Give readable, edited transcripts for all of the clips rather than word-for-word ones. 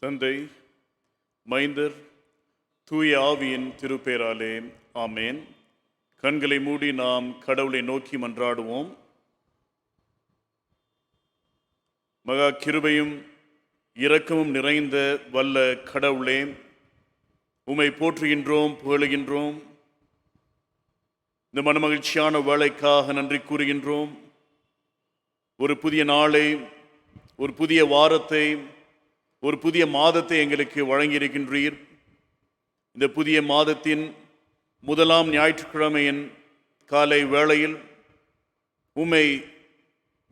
தந்தை, மைந்தர், தூய ஆவியின் திருப்பேராலே ஆமேன். கண்களை மூடி நாம் கடவுளை நோக்கி மன்றாடுவோம். மகா கிருபையும் இரக்கமும் நிறைந்த வல்ல கடவுளே, உம்மை போற்றுகின்றோம், புகழுகின்றோம். இந்த மனமகிழ்ச்சியான வேலைக்காக நன்றி கூறுகின்றோம். ஒரு புதிய நாளை, ஒரு புதிய வாரத்தை, ஒரு புதிய மாதத்தை எங்களுக்கு வழங்கியிருக்கின்றீர். இந்த புதிய மாதத்தின் முதலாம் ஞாயிற்றுக்கிழமையின் காலை வேளையில் உம்மை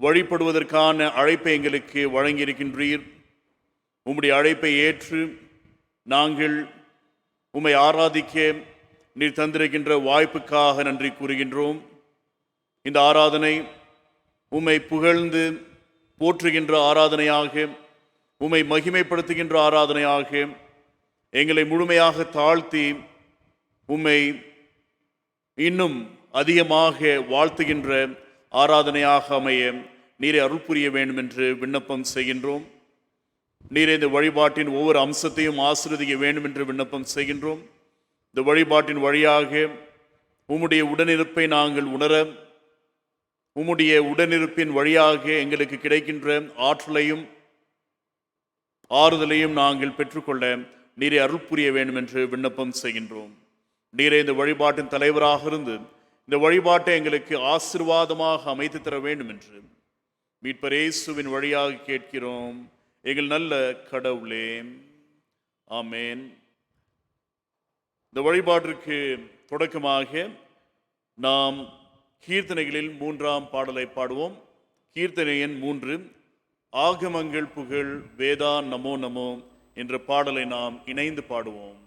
வழிபடுவதற்கான அழைப்பை எங்களுக்கு வழங்கியிருக்கின்றீர். உம்முடைய அழைப்பை ஏற்று நாங்கள் உம்மை ஆராதிக்க நீர் தந்திருக்கின்ற வாய்ப்புக்காக நன்றி கூறுகின்றோம். இந்த ஆராதனை உம்மை புகழ்ந்து போற்றுகின்ற ஆராதனையாக, உம்மை மகிமைப்படுத்துகின்ற ஆராதனையாக, எங்களை முழுமையாக தாழ்த்தி உம்மை இன்னும் அதிகமாக வாழ்த்துகின்ற ஆராதனையாக அமைய நீரை அருள் புரிய வேண்டும் என்று விண்ணப்பம் செய்கின்றோம். நீரை இந்த வழிபாட்டின் ஒவ்வொரு அம்சத்தையும் ஆசீர்வதிக்க வேண்டும் என்று விண்ணப்பம் செய்கின்றோம். இந்த வழிபாட்டின் வழியாக உம்முடைய உடனிருப்பை நாங்கள் உணர, உம்முடைய உடனிருப்பின் வழியாக எங்களுக்கு கிடைக்கின்ற ஆற்றலையும் ஆறுதலையும் நாங்கள் பெற்றுக்கொள்ள நீரை அருள் புரிய வேண்டும் என்று விண்ணப்பம் செய்கின்றோம். நீரை இந்த வழிபாட்டின் தலைவராக இருந்து இந்த வழிபாட்டை எங்களுக்கு ஆசீர்வாதமாக அமைத்து தர வேண்டும் என்று மீட்பர் இயேசுவின் வழியாக கேட்கிறோம், எங்கள் நல்ல கடவுளே. ஆமேன். இந்த வழிபாட்டிற்கு தொடக்கமாக நாம் கீர்த்தனைகளில் 3ஆம் பாடலை பாடுவோம். கீர்த்தனை எண் 3, ஆகமங்கள் புகழ் வேதா நமோ நமோ என்ற பாடலை நாம் இணைந்து பாடுவோம்.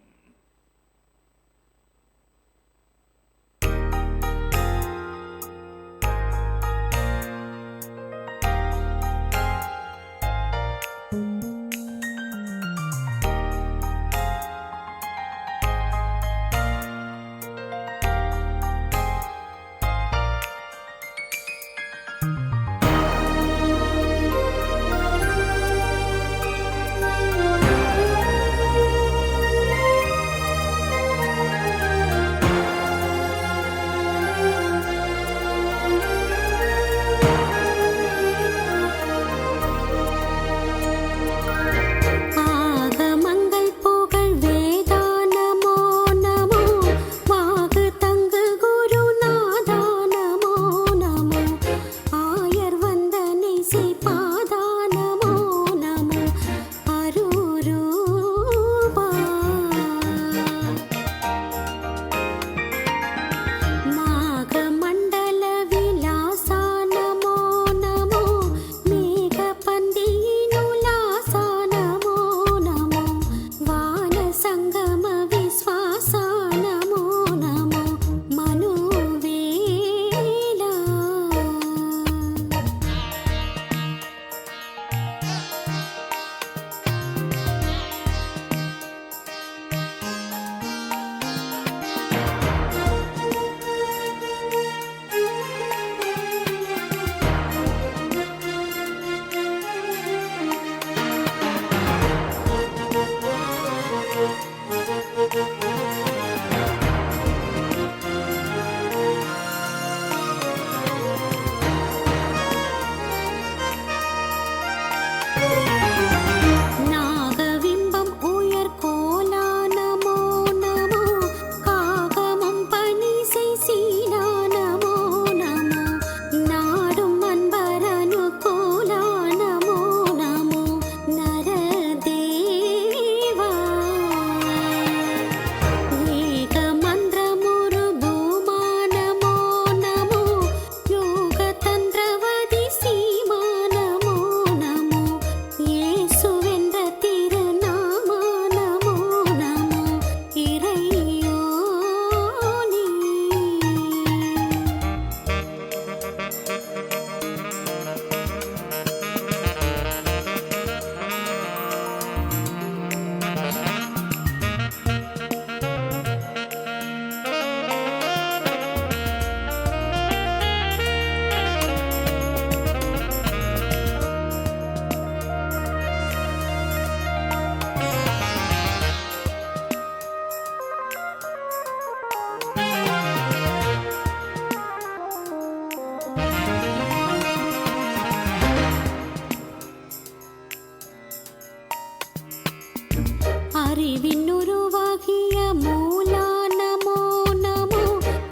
அறிவினுருவாகிய மூலா நமோ நமோ,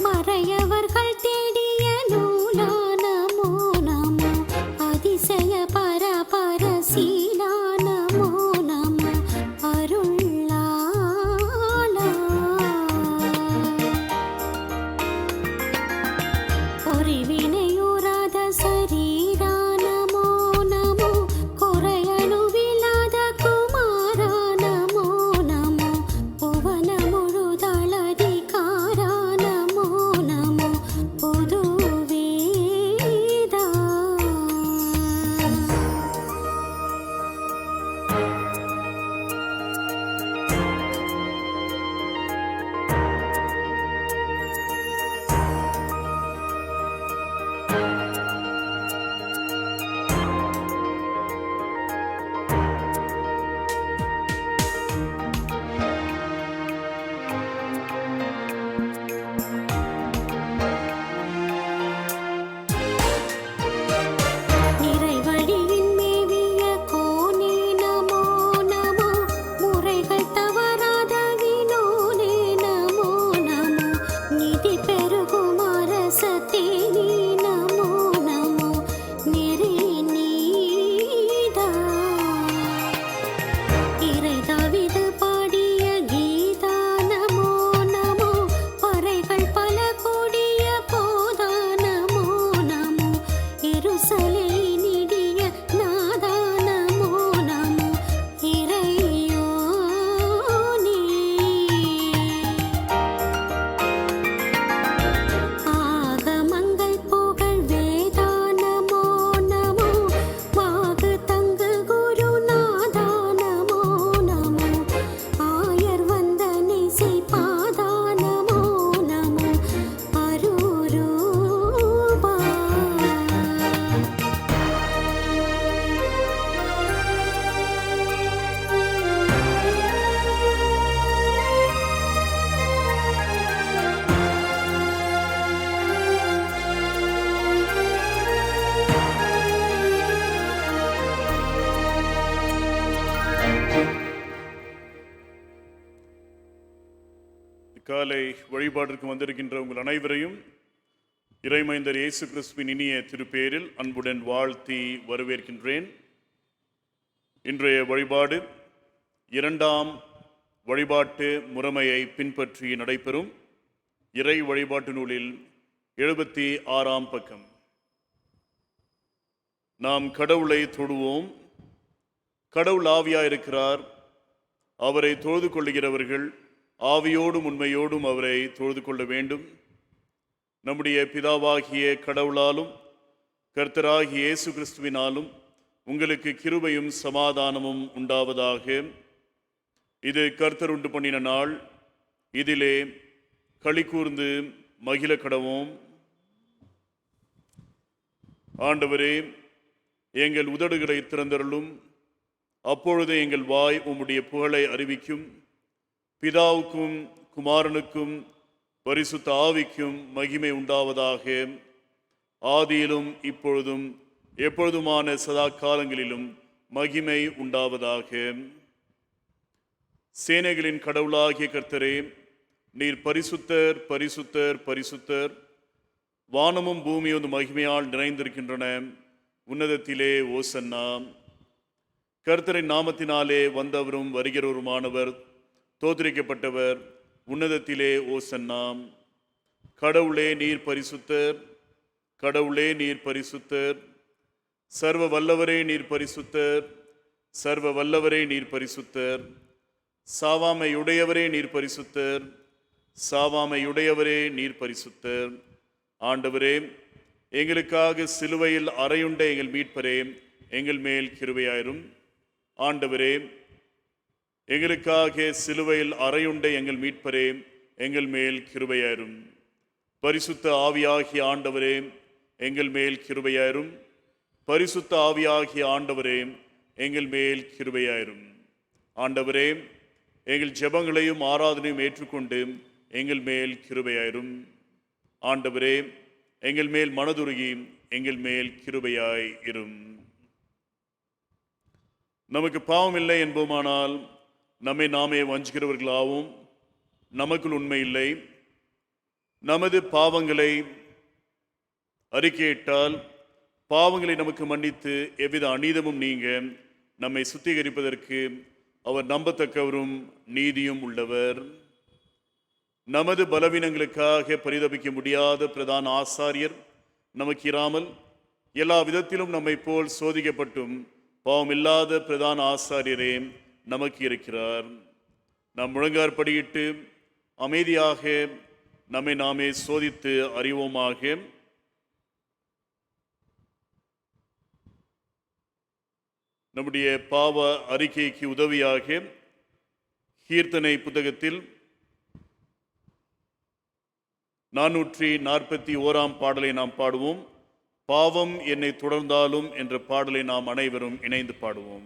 மறையவர்கள் தேடிய நூலா நமோ நமோ, அதிசய பரபர சீலா நமோ நமோ, அருளாளா. பொறிவினையுறாத சரீரா நமோ நமோ, குறையணுவில்லாத குமாரா நமோ நமோ, புவன முழுதளதிகாரா நமோ நமோ, புது வேதா. நிறைவழியின் மேவிய கோனே நமோ நமோ, முறைகள் தவறாத வினோனே நமோ நமோ, நிதி பெருகும் அரசத்தேனே நமோ நமோ, நெறி நீதா. இறை தாவீது பாடிய கீதா நமோ நமோ, பறைகள் பல கூடிய போதா நமோ நமோ, எருசலேமினிடிய நாதா நமோ நமோ, இறையோனே. ஆகமங்கள் புகழ் வேதா நமோ நமோ, வாகு தங்கு குருநாதா நமோ நமோ, ஆயர் வந்தனை செய்பாதா நமோ நமோ, அரூரூபா. காலை வழிபாட்டிற்கு வந்திருக்கின்ற உங்கள் அனைவரையும் இறைமைந்தர் இயேசு கிறிஸ்துவின் இனிய திருப்பேரில் அன்புடன் வாழ்த்தி வரவேற்கின்றேன். இன்றைய வழிபாடு இரண்டாம் வழிபாட்டு முறைமையை பின்பற்றி நடைபெறும். இறை வழிபாட்டு நூலில் 76ஆம் பக்கம். நாம் கடவுளை தொழுவோம். கடவுள் ஆவியாயிருக்கிறார். அவரை தொழுது கொள்ளுகிறவர்கள் ஆவியோடும் உண்மையோடும் அவரை தொழுது கொள்ள வேண்டும். நம்முடைய பிதாவாகிய கடவுளாலும் கர்த்தராகிய இயேசு கிறிஸ்துவினாலும் உங்களுக்கு கிருபையும் சமாதானமும் உண்டாவதாக. இது கர்த்தர் உண்டு பண்ணின நாள். இதிலே களி கூர்ந்து மகிழ கடவோம். ஆண்டவரே, எங்கள் உதடுகளை திறந்தருளும். அப்பொழுது எங்கள் வாய் உம்முடைய புகழை அறிவிக்கும். பிதாவுக்கும் குமாரனுக்கும் பரிசுத்த ஆவிக்கும் மகிமை உண்டாவதாக. ஆதியிலும் இப்பொழுதும் எப்பொழுதுமான சதா காலங்களிலும் மகிமை உண்டாவதாக. சேனைகளின் கடவுளாகிய கர்த்தரே, நீர் பரிசுத்தர் பரிசுத்தர் பரிசுத்தர். வானமும் பூமியும் மகிமையால் நிறைந்திருக்கின்றன. உன்னதத்திலே ஓசன்னா. கர்த்தரின் நாமத்தினாலே வந்தவரும் வருகிறவருமானவர் தோத்திரிக்கப்பட்டவர். உன்னதத்திலே ஓசன்னா. கடவுளே நீர் பரிசுத்தர். கடவுளே நீர் பரிசுத்தர். சர்வ வல்லவரே நீர் பரிசுத்தர். சர்வ வல்லவரே நீர் பரிசுத்தர். சாவாமையுடையவரே நீர் பரிசுத்தர். சாவாமையுடையவரே நீர் பரிசுத்தர். ஆண்டவரே, எங்களுக்காக சிலுவையில் அறையுண்ட எங்கள் மீட்பரே, எங்கள் மேல் கிருபையாயிரும். ஆண்டவரே, எங்களுக்காக சிலுவையில் அறையுண்ட எங்கள் மீட்பரே, எங்கள் மேல் கிருபையாயிரும். பரிசுத்த ஆவியாகிய ஆண்டவரே, எங்கள் மேல் கிருபையாயிரும். பரிசுத்த ஆவியாகிய ஆண்டவரே, எங்கள் மேல் கிருபையாயிரும். ஆண்டவரே, எங்கள் ஜெபங்களையும் ஆராதனையும் ஏற்றுக்கொண்டு எங்கள் மேல் கிருபையாயிரும். ஆண்டவரே, எங்கள் மேல் மனதுருகி எங்கள் மேல் கிருபையாய் இரும். நமக்கு பாவம் இல்லை என்போமானால் நம்மை நாமே வஞ்சிக்கிறவர்களாகவும் நமக்குள் உண்மை இல்லை. நமது பாவங்களை அறிக்கையிட்டால் பாவங்களை நமக்கு மன்னித்து எவ்வித அநீதமும் நீங்க நம்மை சுத்திகரிப்பதற்கு அவர் நம்பத்தக்கவரும் நீதியும் உள்ளவர். நமது பலவீனங்களுக்காக பரிதபிக்க முடியாத பிரதான ஆசாரியர் நமக்கு இராமல் எல்லா விதத்திலும் நம்மை போல் சோதிக்கப்பட்டும் பாவமில்லாத பிரதான ஆசாரியரே நமக்கு இருக்கிறார். நாம் முழங்காற்படியிட்டு அமைதியாக நம்மை நாமே சோதித்து அறிவோமாக. நம்முடைய பாவ அறிக்கைக்கு உதவியாக கீர்த்தனை புத்தகத்தில் 441 பாடலை நாம் பாடுவோம். பாவம் என்னை தொடர்ந்தாலும் என்ற பாடலை நாம் அனைவரும் இணைந்து பாடுவோம்.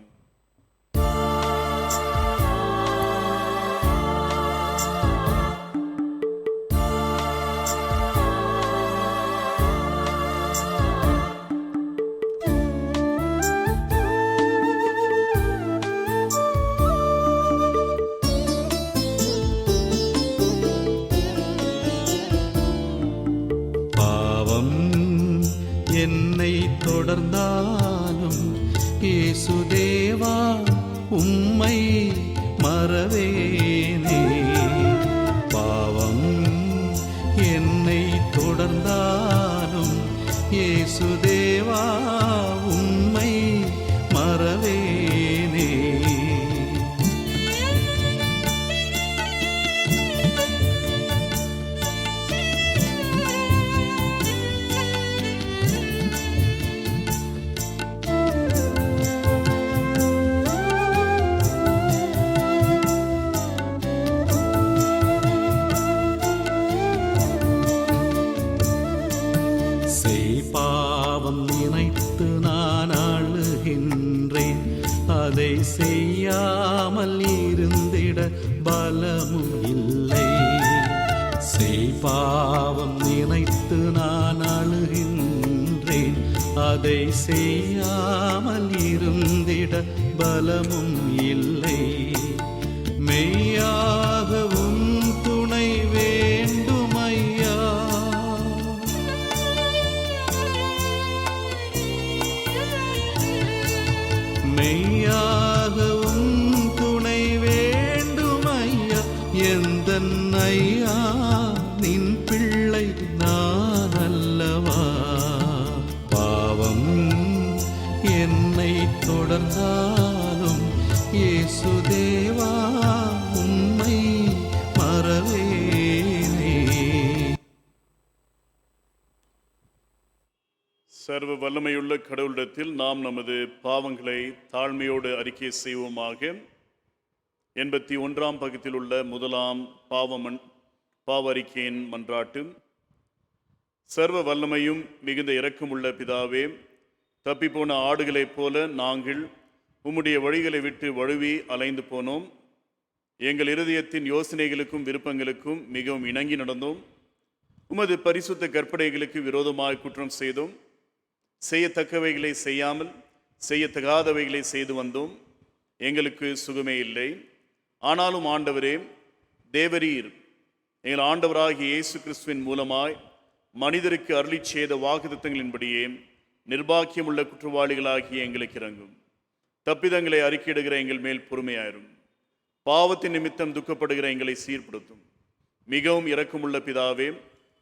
என்னை தொடர்ந்தாலும் இயேசுதேவா உம்மை மறவேனே. பாவம் என்னை தொடர்ந்தாலும் இயேசுதேவா உம்மை மறவேனே. நினைத்து நான் அழுகின்றேன், அதை செய்யாமல் இருந்திட பலமும் இல்லை. பாவம் நினைத்து நான் அழுகின்றேன், அதை செய்யாமல் இருந்திட பலமும் இல்லை. மெய்யாகவும் துணை வேண்டுமையா, மெய்யாகவும் துணை வேண்டுமையா. எந்தன் ஐயா நின் பிள்ளை நான் அல்லவா. பாவம் என்னை தொடர்ந்தாலும் இயேசுதேவா உம்மை மறவேனே. சர்வ வல்லமையுள்ள கடவுளிடத்தில் நாம் நமது பாவங்களை தாழ்மையோடு அறிக்கை செய்வோமாக. 81ஆம் பக்கத்தில் உள்ள முதலாம் பாவ அறிக்கையின் மன்றாட்டு. சர்வ வல்லமையும் மிகுந்த இரக்கமுள்ள பிதாவே, தப்பிப்போன ஆடுகளைப் போல நாங்கள் உம்முடைய வழிகளை விட்டு வழுவி அலைந்து போனோம். எங்கள் இருதயத்தின் யோசனைகளுக்கும் விருப்பங்களுக்கும் மிகவும் இணங்கி நடந்தோம். உமது பரிசுத்த கற்பனைகளுக்கு விரோதமாய் குற்றம் செய்தோம். செய்யத்தக்கவைகளை செய்யாமல் செய்யத்தகாதவைகளை செய்து வந்தோம். எங்களுக்கு சுகமே இல்லை. ஆனாலும் ஆண்டவரே, தேவரீர் எங்கள் ஆண்டவராகிய இயேசு கிறிஸ்துவின் மூலமாய் மனிதருக்கு அருளி செய்த வாக்குத்தத்தங்களின்படியே நிர்பாக்கியமுள்ள குற்றவாளிகளாகிய எங்களுக்கு இறங்கும். தப்பிதங்களை அறிக்கையிடுகிற எங்கள் மேல் பொறுமையாயிரும். பாவத்தின் நிமித்தம் துக்கப்படுகிற எங்களை சீர்படுத்தும். மிகவும் இரக்கமுள்ள பிதாவே,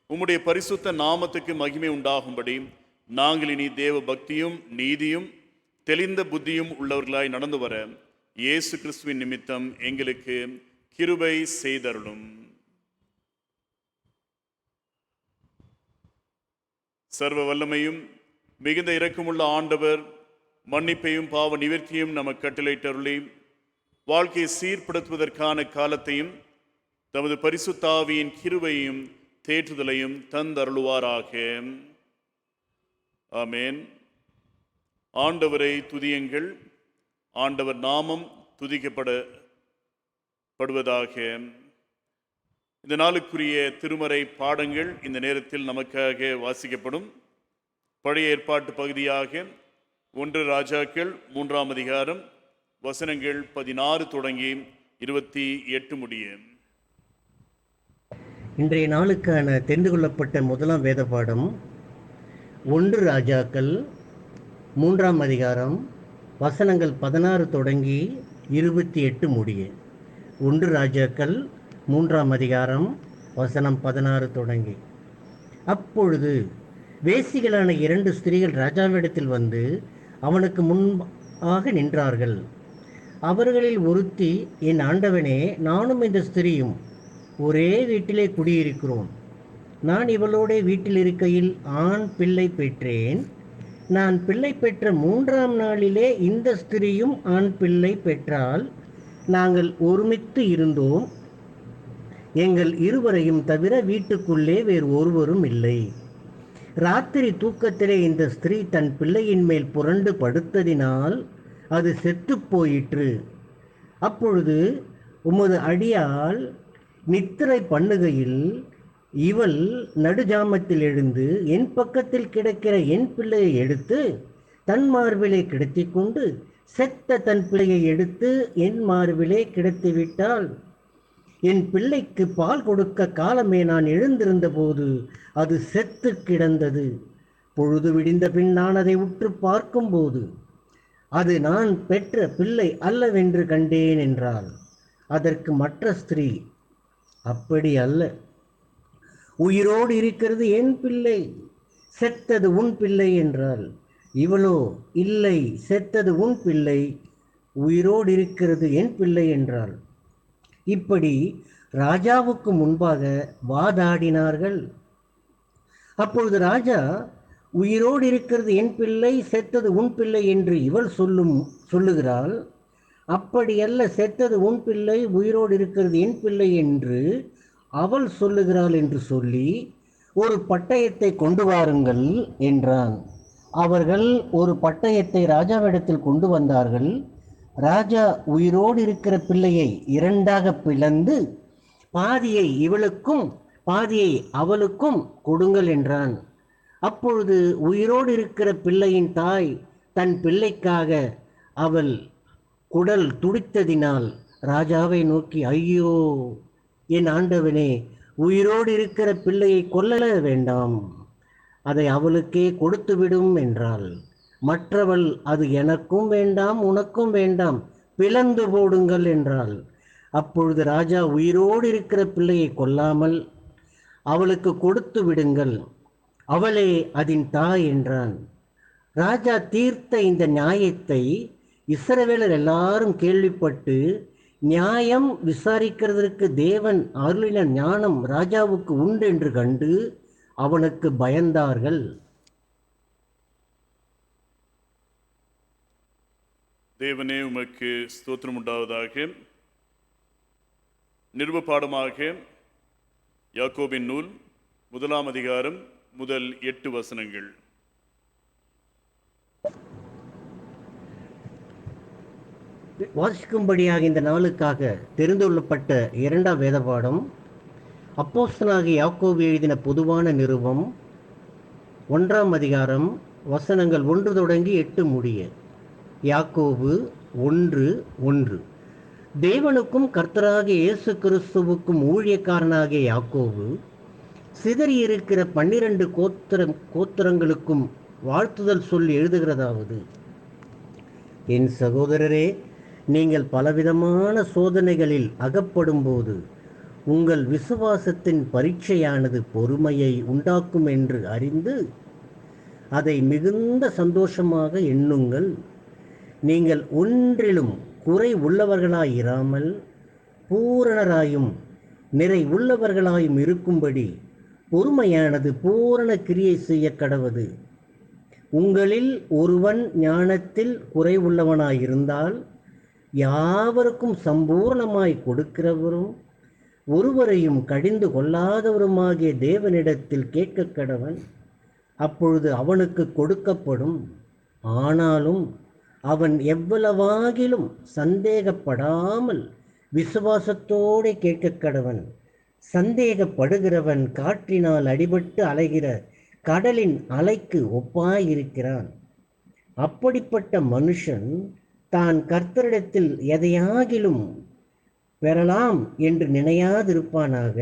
உம்முடைய பரிசுத்த நாமத்துக்கு மகிமை உண்டாகும்படி நாங்கள் இனி தேவ பக்தியும் நீதியும் தெளிந்த புத்தியும் உள்ளவர்களாய் நடந்து வர இயேசு கிறிஸ்துவின் நிமித்தம் எங்களுக்கு கிருபை செய்தருளும். சர்வ வல்லமையும் மிகுந்த இரக்கமுள்ள ஆண்டவர் மன்னிப்பையும் பாவ நிவர்த்தியும் நமக்கு கட்டளையிட்டருளி வாழ்க்கையை சீர்படுத்துவதற்கான காலத்தையும் தமது பரிசுத்தாவியின் கிருபையும் தேற்றுதலையும் தந்தருளுவாராக. ஆமேன். ஆண்டவரை துதியுங்கள். ஆண்டவர் நாமம் துதிக்கப்படுவதாக. இந்த நாளுக்குரிய திருமறை பாடங்கள் இந்த நேரத்தில் நமக்காக வாசிக்கப்படும். பழைய ஏற்பாட்டு பகுதியாக 1 ராஜாக்கள் 3ஆம் அதிகாரம் வசனங்கள் 16 தொடங்கி 28 முடிய. இன்றைய நாளுக்கான தெரிந்து கொள்ளப்பட்ட முதலாம் வேத பாடம் 1 ராஜாக்கள் 3ஆம் அதிகாரம் வசனங்கள் 16 தொடங்கி 28 முடிய. 1 ராஜாக்கள் 3ஆம் அதிகாரம் வசனம் 16 தொடங்கி. அப்பொழுது வேசிகளான 2 ஸ்திரீகள் ராஜாவிடத்தில் வந்து அவனுக்கு முன்பாக நின்றார்கள். அவர்களில் ஒருத்தி, என் ஆண்டவனே, நானும் இந்த ஸ்திரீயும் ஒரே வீட்டிலே குடியிருக்கிறோம். நான் இவளோட வீட்டில் இருக்கையில் ஆண் பிள்ளை பெற்றேன். நான் பிள்ளை பெற்ற 3ஆம் நாளிலே இந்த ஸ்திரீயும் ஆண் பிள்ளை பெற்றால் நாங்கள் ஒருமித்து இருந்தோம். எங்கள் இருவரையும் தவிர வீட்டுக்குள்ளே வேறு ஒருவரும் இல்லை. ராத்திரி தூக்கத்திலே இந்த ஸ்திரீ தன் பிள்ளையின் மேல் புரண்டு படுத்ததினால் அது செத்து போயிற்று. அப்பொழுது உமது அடியாள் நித்திரை பண்ணுகையில் இவள் நடுஜாமத்தில் எழுந்து என் பக்கத்தில் கிடக்கிற என் பிள்ளையை எடுத்து தன் மார்பிலே கிடத்தி கொண்டு செத்த தன் பிள்ளையை எடுத்து என் மார்பிலே கிடத்திவிட்டாள். என் பிள்ளைக்கு பால் கொடுக்க காலமே நான் எழுந்திருந்த போது அது செத்து கிடந்தது. பொழுது விடிந்த பின் நான் அதை உற்று பார்க்கும்போது அது நான் பெற்ற பிள்ளை அல்லவென்று கண்டேன் என்றாள். அதற்கு மற்ற ஸ்திரீ, அப்படி அல்ல, உயிரோடு இருக்கிறது என் பிள்ளை, செத்தது உன் பிள்ளை என்றாள். இவளோ, இல்லை, செத்தது உன் பிள்ளை, உயிரோடு இருக்கிறது என் பிள்ளை என்றாள். இப்படி ராஜாவுக்கு முன்பாக வாதாடினார்கள். அப்பொழுது ராஜா, உயிரோடு இருக்கிறது என் பிள்ளை, செத்தது உன் பிள்ளை என்று இவள் சொல்லுகிறாள். அப்படியல்ல, செத்தது உன் பிள்ளை, உயிரோடு இருக்கிறது என் பிள்ளை என்று அவள் சொல்லுகிறாள் என்று சொல்லி ஒரு பட்டயத்தை கொண்டு வாருங்கள் என்றான். அவர்கள் ஒரு பட்டயத்தை ராஜாவிடத்தில் கொண்டு வந்தார்கள். ராஜா உயிரோடு இருக்கிற பிள்ளையை 2ஆக பிளந்து பாதியை இவளுக்கும் பாதியை அவளுக்கும் கொடுங்கள் என்றான். அப்பொழுது உயிரோடு இருக்கிற பிள்ளையின் தாய் தன் பிள்ளைக்காக அவள் குடல் துடித்ததினால் ராஜாவை நோக்கி, ஐயோ என் ஆண்டவனே, உயிரோடு இருக்கிற பிள்ளையை கொல்ல வேண்டாம், அதை அவளுக்கே கொடுத்துவிடும் என்றாள். மற்றவள், அது எனக்கும் வேண்டாம் உனக்கும் வேண்டாம், பிளந்து போடுங்கள் என்றாள். அப்பொழுது ராஜா, உயிரோடு இருக்கிற பிள்ளையை கொல்லாமல் அவளுக்கு கொடுத்து விடுங்கள், அவளே அதன் தாய் என்றான். ராஜா தீர்த்த இந்த நியாயத்தை இஸ்ரவேலர் எல்லாரும் கேள்விப்பட்டு நியாயம் விசாரிக்கிறதற்கு தேவன் அருளின ஞானம் ராஜாவுக்கு உண்டு என்று கண்டு அவனுக்கு பயந்தார்கள். தேவனே, உமக்கு ஸ்தோத்திரம் உண்டாவதாக. நிருப பாடமாக யாக்கோபின் நூல் 1ஆம் அதிகாரம் முதல் 8 வசனங்கள். வாசிக்கும்படியாக இந்த நாளுக்காக தெரிந்து கொள்ளப்பட்ட 2ஆம் வேத பாடம் அப்போஸ்தலனாகிய யாக்கோபு எழுதின பொதுவான நிருபம் 1ஆம் அதிகாரம் வசனங்கள் 1 தொடங்கி 8 முடிய. யாக்கோபு 1:1. தேவனுக்கும் கர்த்தராகிய இயேசு கிறிஸ்துவுக்கும் ஊழியக்காரனாகிய யாக்கோபு சிதறியிருக்கிற 12 கோத்திரங்களுக்கும் வாழ்த்துதல் சொல்லி எழுதுகிறதாவது: என் சகோதரரே, நீங்கள் பலவிதமான சோதனைகளில் அகப்படும்போது உங்கள் விசுவாசத்தின் பரீட்சையானது பொறுமையை உண்டாக்கும் என்று அறிந்து அதை மிகுந்த சந்தோஷமாக எண்ணுங்கள். நீங்கள் ஒன்றிலும் குறை உள்ளவர்களாயிராமல் பூரணராயும் நிறை உள்ளவர்களாயும் இருக்கும்படி பொறுமையானது பூரண கிரியை செய்ய கடவது. உங்களில் ஒருவன் ஞானத்தில் குறைவுள்ளவனாயிருந்தால் யாவருக்கும் சம்பூர்ணமாய் கொடுக்கிறவரும் ஒருவரையும் கடிந்து கொள்ளாதவருமாகிய தேவனிடத்தில் கேட்க கடவன், அப்பொழுது அவனுக்கு கொடுக்கப்படும். ஆனாலும் அவன் எவ்வளவாகிலும் சந்தேகப்படாமல் விசுவாசத்தோடு கேட்க கடவன். சந்தேகப்படுகிறவன் காற்றினால் அடிபட்டு அலைகிற கடலின் அலைக்கு ஒப்பாயிருக்கிறான். அப்படிப்பட்ட மனுஷன் தான் கர்த்தரிடத்தில் எதையாகிலும் பெறலாம் என்று நினையாதிருப்பானாக.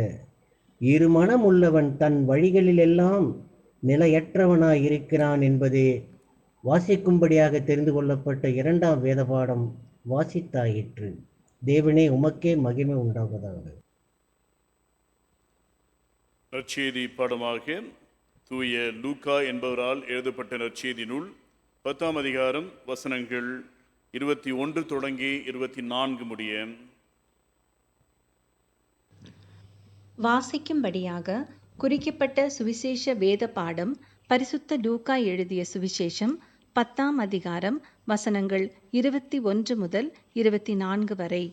இருமனம் உள்ளவன் தன் வழிகளிலெல்லாம் நிலையற்றவனாயிருக்கிறான் என்பதே வாசிக்கும்படியாக தெரிந்து கொள்ளப்பட்ட 2ஆம் வேத பாடம் வாசித்தாயிற்று. தேவனே உமக்கே மகிமை உண்டாவதாக. நற்செய்தி பாடமாக தூய லூக்கா என்பவரால் எழுதப்பட்ட நற்செய்தி நூல் 10ஆம் அதிகாரம் வசனங்கள் 21 தொடங்கி 24 முடிய. வாசிக்கும்படியாக குறிக்கப்பட்ட சுவிசேஷ வேத பாடம் பரிசுத்த லூக்கா எழுதிய சுவிசேஷம் 10ஆம் அதிகாரம் வசனங்கள் 21 முதல் 24 வரை.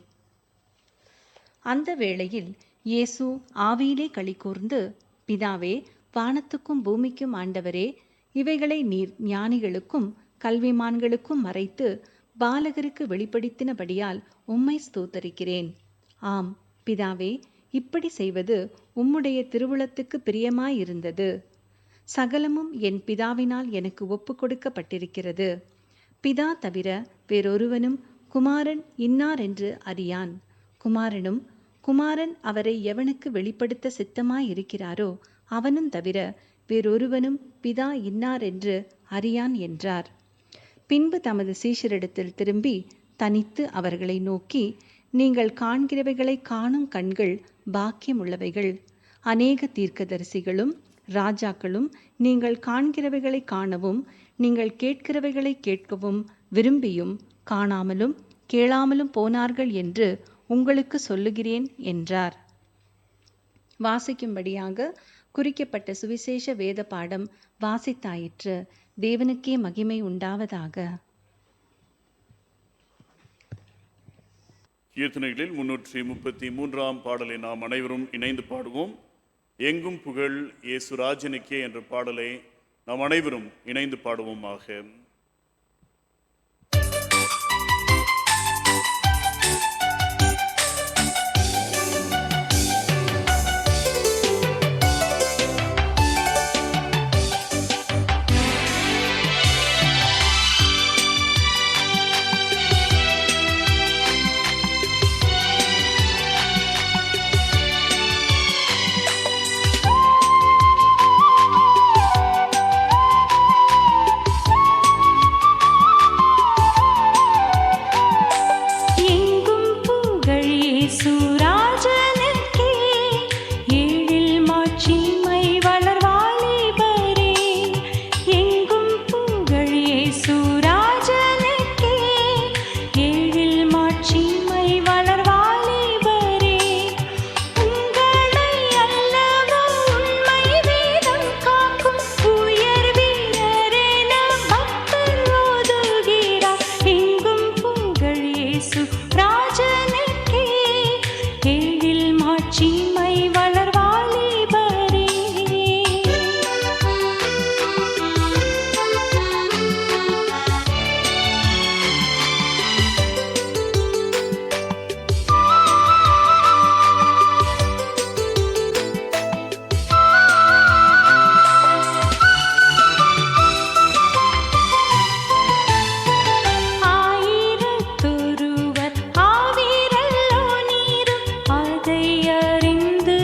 அந்த வேளையில் இயேசு ஆவியிலே களிகூர்ந்து, பிதாவே, வானத்துக்கும் பூமிக்கும் ஆண்டவரே, இவைகளை நீர் ஞானிகளுக்கும் கல்விமான்களுக்கும் மறைத்து பாலகருக்கு வெளிப்படுத்தினபடியால் உம்மை ஸ்தோத்தரிக்கிறேன். ஆம் பிதாவே, இப்படி செய்வது உம்முடைய திருவுளத்துக்கு பிரியமாயிருந்தது. சகலமும் என் பிதாவினால் எனக்கு ஒப்பு கொடுக்கப்பட்டிருக்கிறது. பிதா தவிர வேறொருவனும் குமாரன் இன்னார் என்று அறியான். குமாரனும் குமாரன் அவரை எவனுக்கு வெளிப்படுத்த சித்தமாயிருக்கிறாரோ அவனும் தவிர வேறொருவனும் பிதா இன்னார் என்று அறியான் என்றார். பின்பு தமது சீஷரிடத்தில் திரும்பி தனித்து அவர்களை நோக்கி, நீங்கள் காண்கிறவைகளை காணும் கண்கள் பாக்கியமுள்ளவைகள். அநேக தீர்க்கதரிசிகளும் ராஜாக்களும் நீங்கள் காண்கிறவைகளை காணவும் நீங்கள் கேட்கிறவைகளை கேட்கவும் விரும்பியும் காணாமலும் கேளாமலும் போனார்கள் என்று உங்களுக்கு சொல்லுகிறேன் என்றார். வாசிக்கும்படியாக குறிக்கப்பட்ட சுவிசேஷ வேத பாடம் வாசித்தாயிற்று. தேவனுக்கே மகிமை உண்டாவதாக. கீர்த்தனைகளில் 333ஆம் பாடலை நாம் அனைவரும் இணைந்து பாடுவோம். எங்கும் புகழ் இயேசுராஜனுக்கே என்ற பாடலை நாம் அனைவரும் இணைந்து பாடுவோமாக. அதை அறிந்து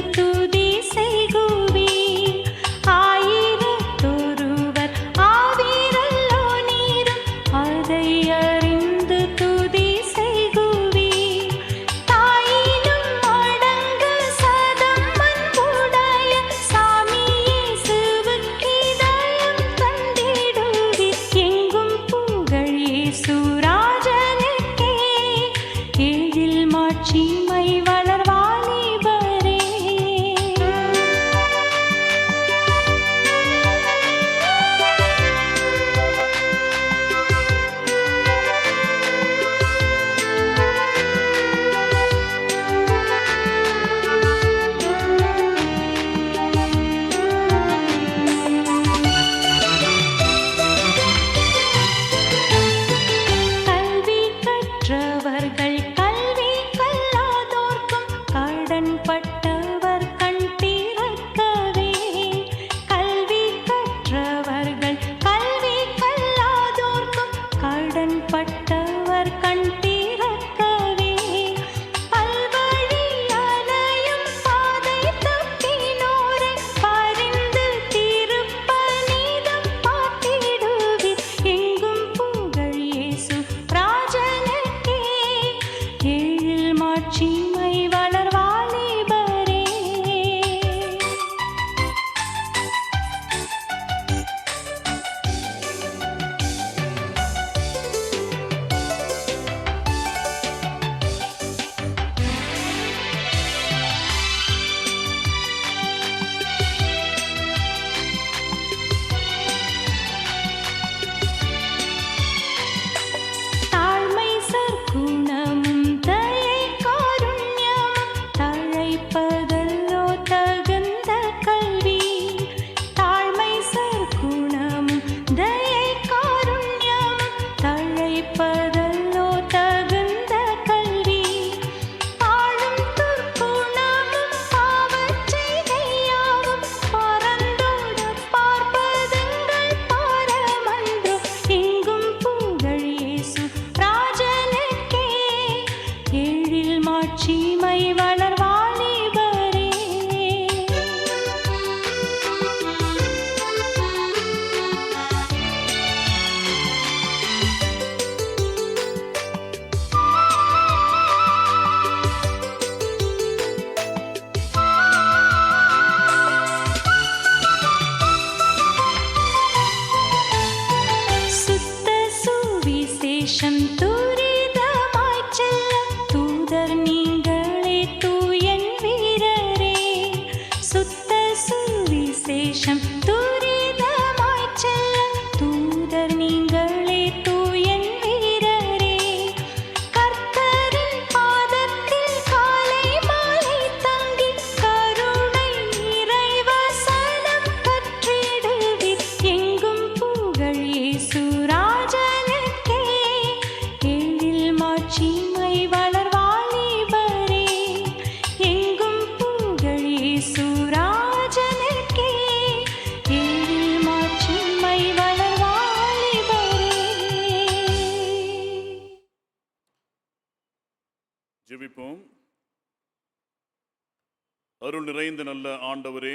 அருள் நிறைந்த நல்ல ஆண்டவரே,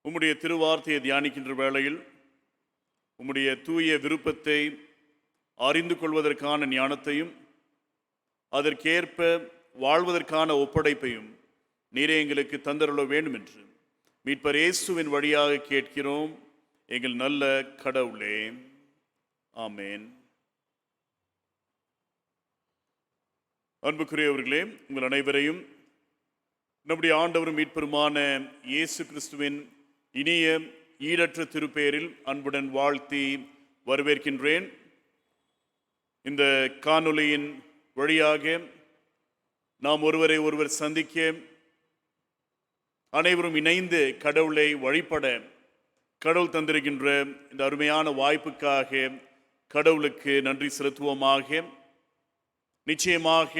உம்முடைய திருவார்த்தையை தியானிக்கின்ற வேளையில் உம்முடைய தூய விருப்பத்தை அறிந்து கொள்வதற்கான ஞானத்தையும் அதற்கேற்ப வாழ்வதற்கான ஒப்படைப்பையும் நீரே எங்களுக்கு தந்தருள வேண்டும் என்று மீட்பர் இயேசுவின் வழியாக கேட்கிறோம் எங்கள் நல்ல கடவுளே. ஆமேன். அன்புக்குரியவர்களே, உங்கள் அனைவரையும் நம்முடைய ஆண்டவரும் மீட்பெருமான இயேசு கிறிஸ்துவின் இனிய ஈடற்ற திருப்பெயரில் அன்புடன் வாழ்த்தி வரவேற்கின்றேன். இந்த காணொளியின் வழியாக நாம் ஒருவரை ஒருவர் சந்திக்க, அனைவரும் இணைந்து கடவுளை வழிபட கடவுள் தந்திருக்கின்ற இந்த அருமையான வாய்ப்புக்காக கடவுளுக்கு நன்றி செலுத்துவோமாக. நிச்சயமாக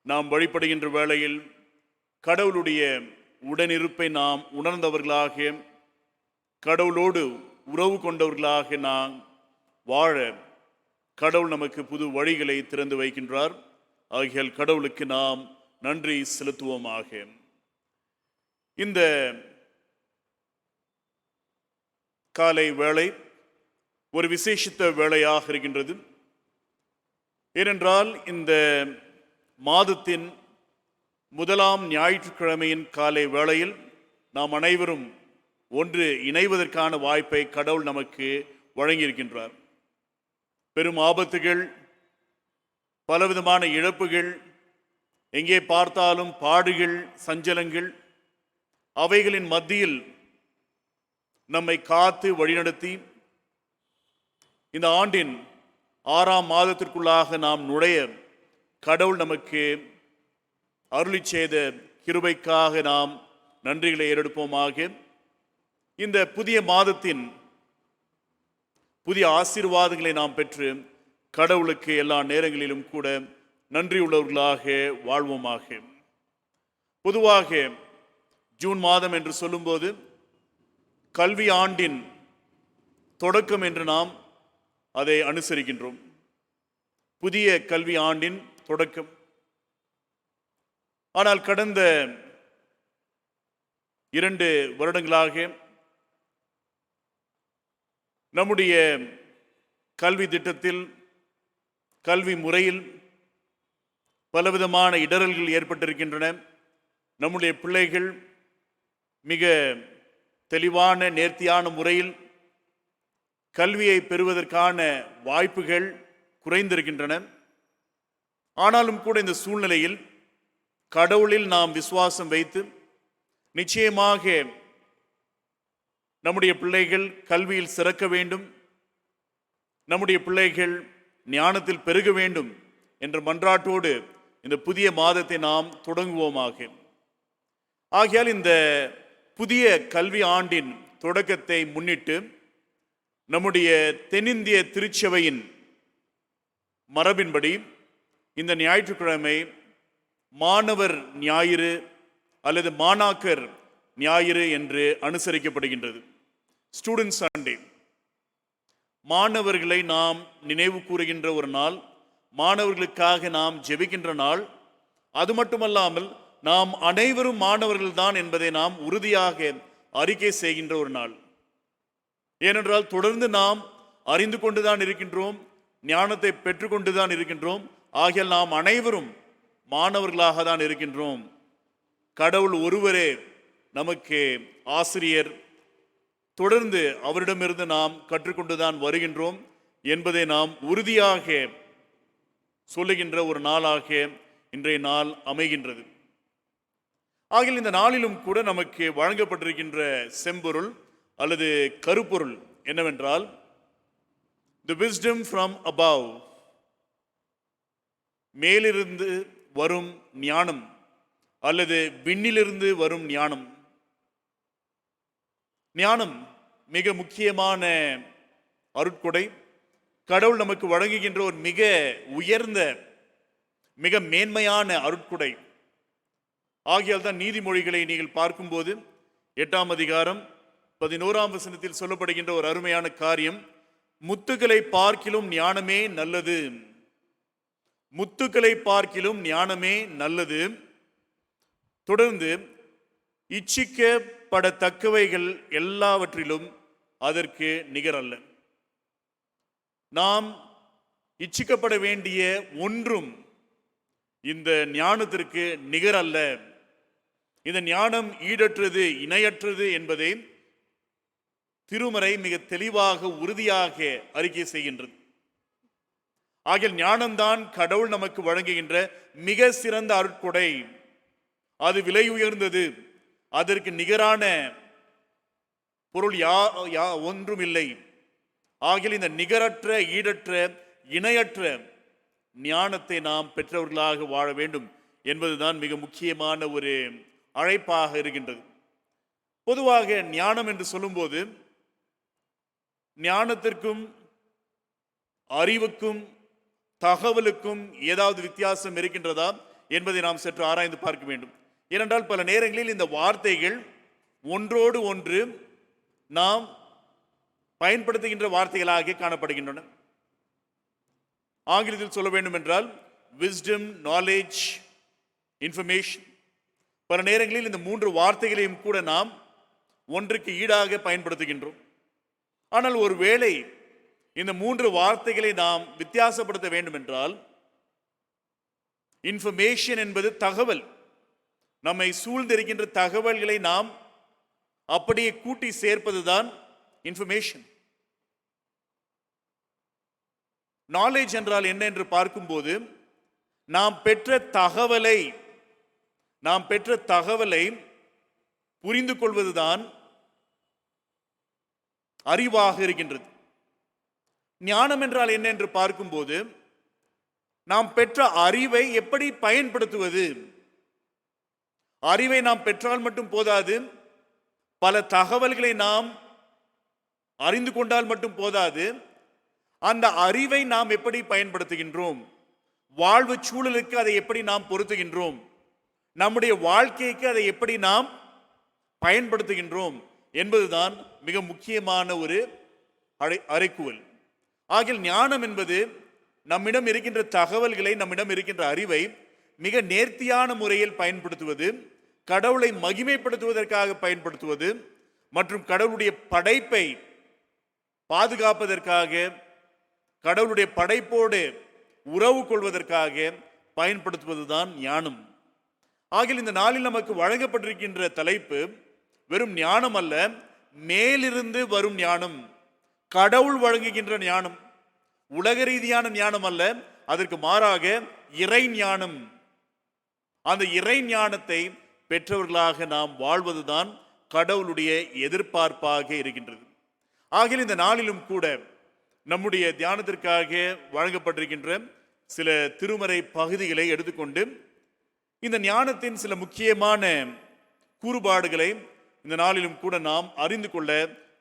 நாம் வழிபடுகின்ற வேளையில் கடவுளுடைய உடனிருப்பை நாம் உணர்ந்தவர்களாக, கடவுளோடு உறவு கொண்டவர்களாக நாம் வாழ கடவுள் நமக்கு புது வழிகளை திறந்து வைக்கின்றார். ஆகியால் கடவுளுக்கு நாம் நன்றி செலுத்துவோமாக. இந்த காலை வேளை ஒரு விசேஷித்த வேளையாக இருக்கின்றது. ஏனென்றால் இந்த மாதத்தின் முதலாம் ஞாயிற்றுக்கிழமையின் காலை வேளையில் நாம் அனைவரும் ஒன்று இணைவதற்கான வாய்ப்பை கடவுள் நமக்கு வழங்கியிருக்கின்றார். பெரும் ஆபத்துகள், பலவிதமான இழப்புகள், எங்கே பார்த்தாலும் பாடுகள், சஞ்சலங்கள், அவைகளின் மத்தியில் நம்மை காத்து வழிநடத்தி இந்த ஆண்டின் 6ஆம் மாதத்திற்குள்ளாக நாம் நுழைய கடவுள் நமக்கு அருளி செய்த கிருபைக்காக நாம் நன்றிகளை ஏறெடுப்போமாக. இந்த புதிய மாதத்தின் புதிய ஆசீர்வாதங்களை நாம் பெற்று கடவுளுக்கு எல்லா நேரங்களிலும் கூட நன்றியுள்ளவர்களாக வாழ்வோமாக. பொதுவாக ஜூன் மாதம் என்று சொல்லும்போது கல்வி ஆண்டின் தொடக்கம் என்று நாம் அதை அனுசரிக்கின்றோம். புதிய கல்வி ஆண்டின் தொடக்கம். ஆனால் கடந்த 2 வருடங்களாக நம்முடைய கல்வி திட்டத்தில், கல்வி முறையில் பலவிதமான இடரல்கள் ஏற்பட்டிருக்கின்றன. நம்முடைய பிள்ளைகள் மிக தெளிவான நேர்த்தியான முறையில் கல்வியை பெறுவதற்கான வாய்ப்புகள் குறைந்திருக்கின்றன. ஆனாலும் கூட இந்த சூழ்நிலையில் கடவுளில் நாம் விசுவாசம் வைத்து நிச்சயமாக நம்முடைய பிள்ளைகள் கல்வியில் சிறக்க வேண்டும், நம்முடைய பிள்ளைகள் ஞானத்தில் பெருக வேண்டும் என்ற மன்றாட்டோடு இந்த புதிய மாதத்தை நாம் தொடங்குவோமாக. ஆகையால் இந்த புதிய கல்வி ஆண்டின் தொடக்கத்தை முன்னிட்டு நம்முடைய தென்னிந்திய திருச்சபையின் மரபின்படி இந்த ஞாயிற்றுக்கிழமை மாணவர் ஞாயிறு அல்லது மாணாக்கர் ஞாயிறு என்று அனுசரிக்கப்படுகின்றது. Student Sunday. மாணவர்களை நாம் நினைவு கூறுகின்ற ஒரு நாள், மாணவர்களுக்காக நாம் ஜெபிக்கின்ற நாள். அது மட்டுமல்லாமல் நாம் அனைவரும் மாணவர்கள் தான் என்பதை நாம் உறுதியாக அறிக்கை செய்கின்ற ஒரு நாள். ஏனென்றால் தொடர்ந்து நாம் அறிந்து கொண்டுதான் இருக்கின்றோம், ஞானத்தை பெற்றுக்கொண்டுதான் இருக்கின்றோம். ஆகியால் நாம் அனைவரும் மாணவர்களாக தான் இருக்கின்றோம். கடவுள் ஒருவரே நமக்கு ஆசிரியர். தொடர்ந்து அவரிடமிருந்து நாம் கற்றுக்கொண்டுதான் வருகின்றோம் என்பதை நாம் உறுதியாக சொல்லுகின்ற ஒரு நாளாக இன்றைய நாள் அமைகின்றது. ஆகிய இந்த நாளிலும் கூட நமக்கு வழங்கப்பட்டிருக்கின்ற செம்பொருள் அல்லது கருப்பொருள் என்னவென்றால், the wisdom from above, மேலிருந்து வரும் ஞானம் அல்லது விண்ணிலிருந்து வரும் ஞானம். ஞானம் மிக முக்கியமான அருட்கொடை. கடவுள் நமக்கு வழங்குகின்ற ஒரு மிக உயர்ந்த, மிக மேன்மையான அருட்கொடை. ஆகியால் தான் நீதிமொழிகளை நீங்கள் பார்க்கும்போது 8ஆம் அதிகாரம் 11ஆம் வசனத்தில் சொல்லப்படுகின்ற ஒரு அருமையான காரியம், முத்துக்களை பார்க்கிலும் ஞானமே நல்லது. முத்துக்களை பார்க்கிலும் ஞானமே நல்லது. தொடர்ந்து இச்சிக்கப்படத்தக்கவைகள் எல்லாவற்றிலும் அதற்கு நிகரல்ல. நாம் இச்சிக்கப்பட வேண்டிய ஒன்றும் இந்த ஞானத்திற்கு நிகரல்ல. இந்த ஞானம் ஈடற்றது, இணையற்றது என்பதை திருமறை மிக தெளிவாக உறுதியாக அறிக்கை செய்கின்றது. ஆகிய ஞானம்தான் கடவுள் நமக்கு வழங்குகின்ற மிக சிறந்த அருட்கொடை. அது விலை உயர்ந்தது. அதற்கு நிகரான பொருள் ஒன்றும் இல்லை. ஆகிய இந்த நிகரற்ற, ஈடற்ற, இணையற்ற ஞானத்தை நாம் பெற்றவர்களாக வாழ வேண்டும் என்பதுதான் மிக முக்கியமான ஒரு அழைப்பாக இருக்கின்றது. பொதுவாக ஞானம் என்று சொல்லும்போது ஞானத்திற்கும் அறிவுக்கும் தகவலுக்கும் ஏதாவது வித்தியாசம் இருக்கின்றதா என்பதை நாம் சற்று ஆராய்ந்து பார்க்க வேண்டும். ஏனென்றால் பல நேரங்களில் இந்த வார்த்தைகள் ஒன்றோடு ஒன்று நாம் பயன்படுத்துகின்ற வார்த்தைகளாக காணப்படுகின்றன. ஆங்கிலத்தில் சொல்ல வேண்டும் என்றால் விஸ்டம், நாலேஜ், இன்ஃபர்மேஷன். பல நேரங்களில் இந்த 3 வார்த்தைகளையும் கூட நாம் ஒன்றுக்கு ஈடாக பயன்படுத்துகின்றோம். ஆனால் ஒருவேளை இந்த 3 வார்த்தைகளை நாம் வித்தியாசப்படுத்த வேண்டும் என்றால், இன்ஃபர்மேஷன் என்பது தகவல், நம்மை சூழ்ந்திருக்கின்ற தகவல்களை நாம் அப்படியே கூட்டி சேர்ப்பதுதான் இன்ஃபர்மேஷன். நாலேஜ் என்றால் என்ன என்று பார்க்கும்போது, நாம் பெற்ற தகவலை புரிந்து கொள்வதுதான் அறிவாக இருக்கின்றது. ஞானம் என்றால் என்ன என்று பார்க்கும்போது, நாம் பெற்ற அறிவை எப்படி பயன்படுத்துவது. அறிவை நாம் பெற்றால் மட்டும் போதாது, பல தகவல்களை நாம் அறிந்து கொண்டால் மட்டும் போதாது, அந்த அறிவை நாம் எப்படி பயன்படுத்துகின்றோம், வாழ்வு சூழலுக்கு அதை எப்படி நாம் பொருத்துகின்றோம், நம்முடைய வாழ்க்கைக்கு அதை எப்படி நாம் பயன்படுத்துகின்றோம் என்பதுதான் மிக முக்கியமான ஒரு அறைகூவல். ஆகிய ஞானம் என்பது நம்மிடம் இருக்கின்ற தகவல்களை, நம்மிடம் இருக்கின்ற அறிவை மிக நேர்த்தியான முறையில் பயன்படுத்துவது, கடவுளை மகிமைப்படுத்துவதற்காக பயன்படுத்துவது மற்றும் கடவுளுடைய படைப்பை பாதுகாப்பதற்காக, கடவுளுடைய படைப்போடு உறவு கொள்வதற்காக பயன்படுத்துவதுதான் ஞானம். ஆகிய இந்த நாளில் நமக்கு வழங்கப்பட்டிருக்கின்ற தலைப்பு வெறும் ஞானம் அல்ல, மேலிருந்து வரும் ஞானம், கடவுள் வழங்குகின்ற ஞானம், உலக ரீதியான ஞானம் அல்ல, அதற்கு மாறாக இறை ஞானம். அந்த இறை ஞானத்தை பெற்றவர்களாக நாம் வாழ்வதுதான் கடவுளுடைய எதிர்பார்ப்பாக இருக்கின்றது. ஆகிய இந்த நாளிலும் கூட நம்முடைய தியானத்திற்காக வழங்கப்பட்டிருக்கின்ற சில திருமறை பகுதிகளை எடுத்துக்கொண்டு இந்த ஞானத்தின் சில முக்கியமான கூறுபாடுகளை இந்த நாளிலும் கூட நாம் அறிந்து கொள்ள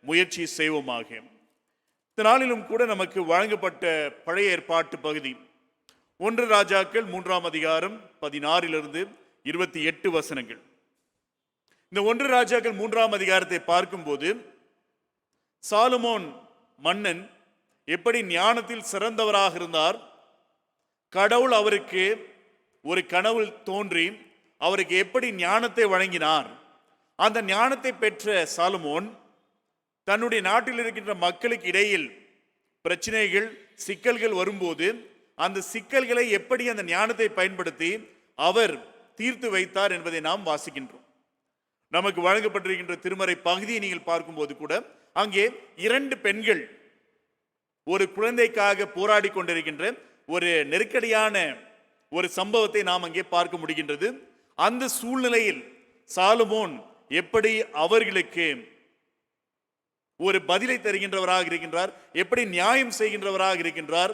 முயற்சி செய்வோமாக. இந்த நாளிலும் கூட நமக்கு வழங்கப்பட்ட பழைய ஏற்பாட்டு பகுதி 1 ராஜாக்கள் 3ஆம் அதிகாரம் 16 28 வசனங்கள். இந்த 1 ராஜாக்கள் 3ஆம் அதிகாரத்தை பார்க்கும்போது, சாலமோன் மன்னன் எப்படி ஞானத்தில் சிறந்தவராக இருந்தார். கடவுள் அவருக்கு ஒரு கனவு தோன்றி அவருக்கு எப்படி ஞானத்தை வழங்கினார். அந்த ஞானத்தை பெற்ற சாலமோன் தன்னுடைய நாட்டில் இருக்கின்ற மக்களுக்கு இடையில் பிரச்சனைகள், சிக்கல்கள் வரும்போது அந்த சிக்கல்களை எப்படி அந்த ஞானத்தை பயன்படுத்தி அவர் தீர்த்து வைத்தார் என்பதை நாம் வாசிக்கின்றோம். நமக்கு வழங்கப்பட்டிருக்கின்ற திருமறை பகுதியை நீங்கள் பார்க்கும்போது கூட அங்கே 2 பெண்கள் ஒரு குழந்தைக்காக போராடி கொண்டிருக்கின்ற ஒரு நெருக்கடியான ஒரு சம்பவத்தை நாம் அங்கே பார்க்க முடிகின்றது. அந்த சூழ்நிலையில் சாலமோன் எப்படி அவர்களுக்கு ஒரு பதிலை தருகின்றவராக இருக்கின்றார், எப்படி நியாயம் செய்கின்றவராக இருக்கின்றார்,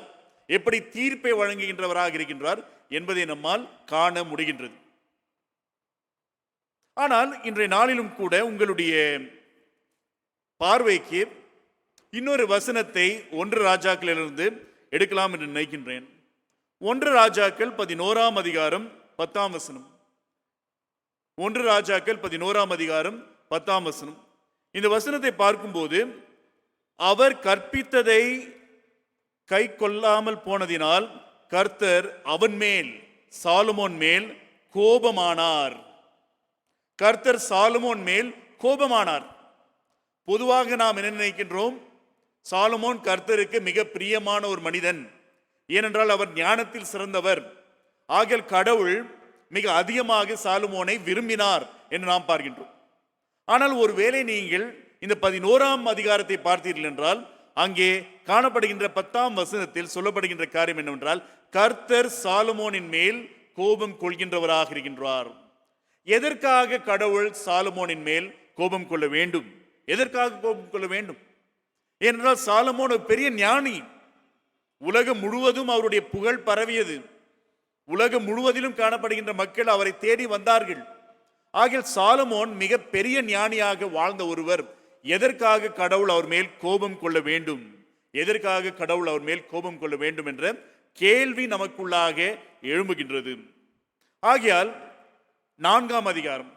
எப்படி தீர்ப்பை வழங்குகின்றவராக இருக்கின்றார் என்பதை நம்மால் காண முடிகின்றது. ஆனால் இன்றைய நாளிலும் கூட உங்களுடைய பார்வைக்கு இன்னொரு வசனத்தை 1 ராஜாக்களிலிருந்து எடுக்கலாம் என்று நினைக்கின்றேன். 1 ராஜாக்கள் 11ஆம் அதிகாரம் 10ஆம் வசனம். 1 ராஜாக்கள் 11ஆம் அதிகாரம் 10ஆம் வசனம். இந்த வசனத்தை பார்க்கும்போது, அவர் கற்பித்ததை கை கொள்ளாமல் போனதினால் கர்த்தர் அவன் மேல், சாலமோன் மேல் கோபமானார். கர்த்தர் சாலமோன் மேல் கோபமானார். பொதுவாக நாம் என்ன நினைக்கின்றோம்? சாலமோன் கர்த்தருக்கு மிக பிரியமான ஒரு மனிதன், ஏனென்றால் அவர் ஞானத்தில் சிறந்தவர். ஆகிய கடவுள் மிக அதிகமாக சாலமோனை விரும்பினார் என்று நாம் பார்க்கின்றோம். ஆனால் ஒருவேளை நீங்கள் இந்த 11ஆம் அதிகாரத்தை பார்த்தீர்கள் என்றால், அங்கே காணப்படுகின்ற 10ஆம் வசனத்தில் சொல்லப்படுகின்ற காரியம் என்னவென்றால், கர்த்தர் சாலமோனின் மேல் கோபம் கொள்கின்றவராக இருக்கின்றார். எதற்காக கடவுள் சாலமோனின் மேல் கோபம் கொள்ள வேண்டும்? எதற்காக கோபம் கொள்ள வேண்டும்? ஏனென்றால் சாலமோன் ஒரு பெரிய ஞானி. உலகம் முழுவதும் அவருடைய புகழ் பரவியது. உலகம் முழுவதிலும் காணப்படுகின்ற மக்கள் அவரை தேடி வந்தார்கள். ஆகிய சாலமோன் மிக பெரிய ஞானியாக வாழ்ந்த ஒருவர். எதற்காக கடவுள் அவர் மேல் கோபம் கொள்ள வேண்டும்? எதற்காக கடவுள் அவர் மேல் கோபம் கொள்ள வேண்டும் என்ற கேள்வி நமக்குள்ளாக எழும்புகின்றது. ஆகையால் 4ஆம் அதிகாரம்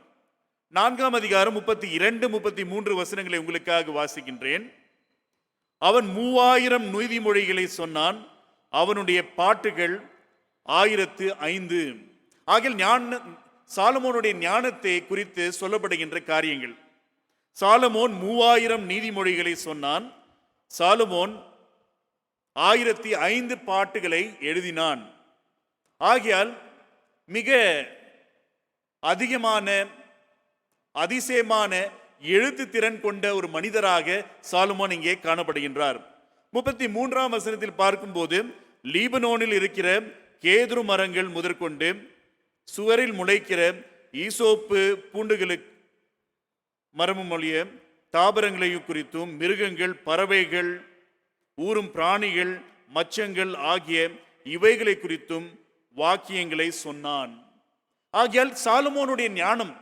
32, 33 வசனங்களை உங்களுக்காக வாசிக்கின்றேன். அவன் 3000 நீதிமொழிகளை சொன்னான். அவனுடைய பாட்டுகள் 1005. ஆகிய சாலமோனுடைய ஞானத்தை குறித்து சொல்லப்படுகின்ற காரியங்கள். சாலமோன் 3000 நீதிமொழிகளை சொன்னான். சாலமோன் 1005 பாட்டுகளை எழுதினான். ஆகையால் மிக அதிகமான அதிசயமான எழுத்து திறன் கொண்ட ஒரு மனிதராக சாலமோன் இங்கே காணப்படுகின்றார். 33ஆம் வசனத்தில் பார்க்கும்போது, லீபனோனில் இருக்கிற கேதுரு மரங்கள் முதற்கொண்டு சுவரில் முளைக்கிற ஈசோப்பு பூண்டுகளுக்கு மரமும் ஒழிய தாவரங்களையும் குறித்தும், மிருகங்கள், பறவைகள், ஊரும் பிராணிகள், மச்சங்கள் ஆகிய இவைகளை குறித்தும் வாக்கியங்களை சொன்னான். ஆகியால் சாலமோனுடைய ஞானம்,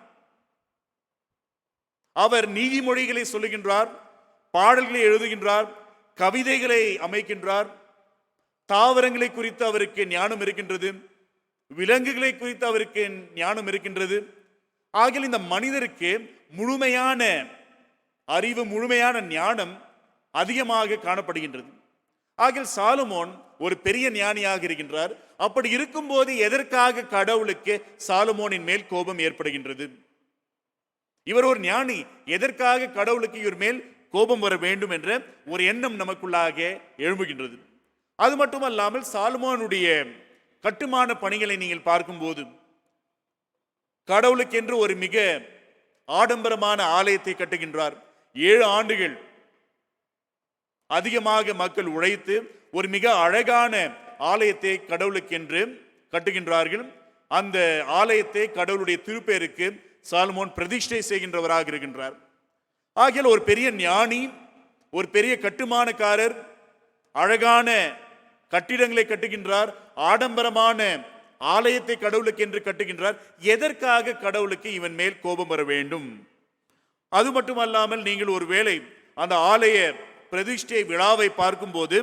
அவர் நீதிமொழிகளை சொல்லுகின்றார், பாடல்களை எழுதுகின்றார், கவிதைகளை அமைக்கின்றார். தாவரங்களை குறித்து அவருக்கு ஞானம் இருக்கின்றது, விலங்குகளை குறித்து அவருக்கு ஞானம் இருக்கின்றது. ஆகிய இந்த மனிதருக்கு முழுமையான அறிவு, முழுமையான ஞானம் அதிகமாக காணப்படுகின்றது. ஆகிய சாலமோன் ஒரு பெரிய ஞானியாக இருக்கின்றார். அப்படி இருக்கும்போது எதற்காக கடவுளுக்கு சாலமோனின் மேல் கோபம் ஏற்படுகின்றது? இவர் ஒரு ஞானி, எதற்காக கடவுளுக்கு இவர் மேல் கோபம் வர வேண்டும் என்ற ஒரு எண்ணம் நமக்குள்ளாக எழும்புகின்றது. அது மட்டுமல்லாமல் சாலமோனுடைய கட்டுமான பணிகளை நீங்கள் பார்க்கும்போது, கடவுளுக்கென்று ஒரு மிக ஆடம்பரமான ஆலயத்தை கட்டுகின்றார். 7 ஆண்டுகள் அதிகமாக மக்கள் உழைத்து ஒரு மிக அழகான ஆலயத்தை கடவுளுக்கென்று கட்டுகின்றார்கள். அந்த ஆலயத்தை கடவுளுடைய திருப்பேருக்கு சாலமோன் பிரதிஷ்டை செய்கின்றவராக இருக்கின்றார். ஆகிய ஒரு பெரிய ஞானி, ஒரு பெரிய கட்டுமானக்காரர், அழகான கட்டிடங்களை கட்டுகின்றார், ஆடம்பரமான ஆலயத்தை கடவுளுக்கு என்று கட்டுகின்றார். எதற்காக கடவுளுக்கு இவன் மேல் கோபம் வர வேண்டும்? அது மட்டுமல்லாமல் நீங்கள் ஒருவேளை அந்த ஆலய பிரதிஷ்டை விழாவை பார்க்கும்போது,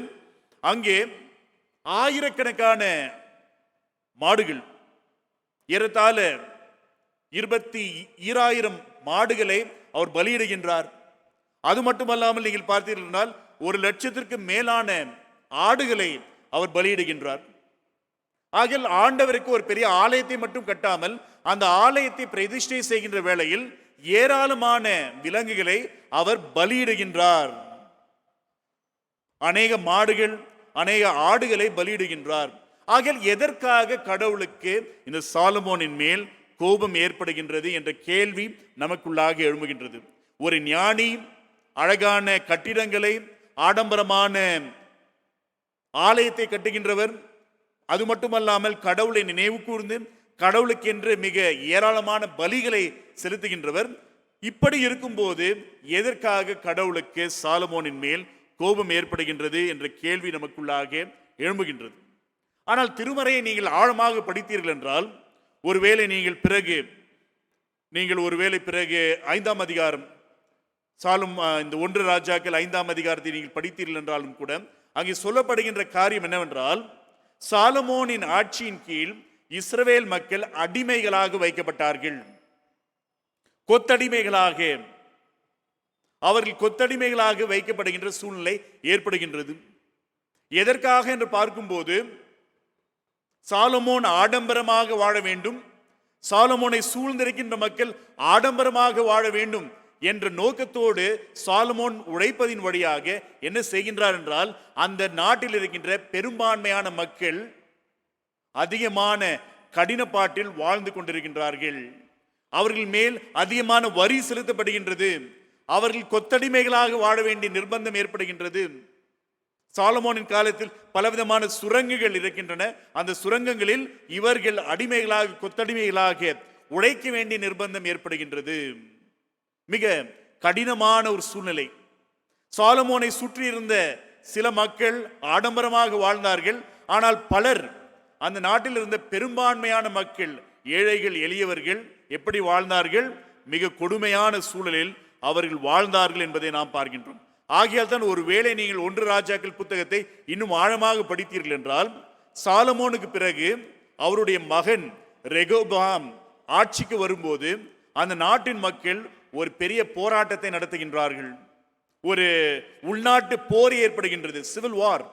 அங்கே ஆயிரக்கணக்கான மாடுகள், ஏறத்தாழ 22,000 மாடுகளை அவர் பலியிடுகின்றார். அது மட்டுமல்லாமல் நீங்கள் பார்த்தீர்கள் 1,00,000க்கு மேலான ஆடுகளை அவர் பலியிடுகின்றார். ஆகிய ஆண்டவருக்கு ஒரு பெரிய ஆலயத்தை மட்டும் கட்டாமல் அந்த ஆலயத்தை பிரதிஷ்டை செய்கின்ற வேளையில் ஏராளமான விலங்குகளை அவர் பலியிடுகின்றார். அநேக மாடுகள், அநேக ஆடுகளை பலியிடுகின்றார். ஆகிய எதற்காக கடவுளுக்கு இந்த சாலமோனின் மேல் கோபம் ஏற்படுகின்றது என்ற கேள்வி நமக்குள்ளாக எழும்புகின்றது. ஒரு ஞானி அழகான கட்டிடங்களை, ஆடம்பரமான ஆலயத்தை கட்டுகின்றவர், அது மட்டுமல்லாமல் கடவுளை நினைவு கூர்ந்து கடவுளுக்கென்று மிக ஏராளமான பலிகளை செலுத்துகின்றவர். இப்படி இருக்கும்போது எதற்காக கடவுளுக்கு சாலமோனின் மேல் கோபம் ஏற்படுகின்றது என்ற கேள்வி நமக்குள்ளாக எழும்புகின்றது. ஆனால் திருமறையை நீங்கள் ஆழமாக படித்தீர்கள் என்றால், ஒருவேளை நீங்கள் பிறகு 5ஆம் அதிகாரம் இந்த 1 ராஜாக்கள் 5ஆம் அதிகாரத்தை நீங்கள் படித்தீர்கள் என்றாலும் கூட, அங்கே சொல்லப்படுகின்ற காரியம் என்னவென்றால், சாலமோனின் ஆட்சியின் கீழ் இஸ்ரவேல் மக்கள் அடிமைகளாக வைக்கப்பட்டார்கள். கொத்தடிமைகளாக அவர்கள் கொத்தடிமைகளாக வைக்கப்படுகின்ற சூழ்நிலை ஏற்படுகின்றது. எதற்காக என்று பார்க்கும்போது, சாலமோன் ஆடம்பரமாக வாழ வேண்டும், சாலமோனை சூழ்ந்திருக்கின்ற மக்கள் ஆடம்பரமாக வாழ வேண்டும் என்ற நோக்கத்தோடு சாலமோன் உழைப்பதின் வழியாக என்ன செய்கின்றார் என்றால், அந்த நாட்டில் இருக்கின்ற பெரும்பான்மையான மக்கள் அதிகமான கடினப்பாட்டில் வாழ்ந்து கொண்டிருக்கின்றார்கள். அவர்கள் மேல் அதிகமான வரி செலுத்தப்படுகின்றது. அவர்கள் கொத்தடிமைகளாக வாழ வேண்டிய நிர்பந்தம் ஏற்படுகின்றது. சாலமோனின் காலத்தில் பலவிதமான சுரங்கங்கள் இருக்கின்றன. அந்த சுரங்கங்களில் இவர்கள் அடிமைகளாக, கொத்தடிமைகளாக உழைக்க வேண்டிய நிர்பந்தம் ஏற்படுகின்றது. மிக கடினமான ஒரு சூழ்நிலை. சாலமோனை சுற்றி இருந்த சில மக்கள் ஆடம்பரமாக வாழ்ந்தார்கள். ஆனால் பலர், அந்த நாட்டில் இருந்த பெரும்பான்மையான மக்கள், ஏழைகள், எளியவர்கள் எப்படி வாழ்ந்தார்கள்? மிக கொடுமையான சூழலில் அவர்கள் வாழ்ந்தார்கள் என்பதை நாம் பார்க்கின்றோம். ஆகையால் தான் ஒருவேளை நீங்கள் 1 ராஜாக்கள் புத்தகத்தை இன்னும் ஆழமாக படித்தீர்கள் என்றால், சாலமோனுக்கு பிறகு அவருடைய மகன் ரெகோபாம் ஆட்சிக்கு வரும்போது அந்த நாட்டின் மக்கள் ஒரு பெரிய போராட்டத்தை நடத்துகின்றார்கள். ஒரு உள்நாட்டு போர் ஏற்படுகின்றது, சிவில் வார்.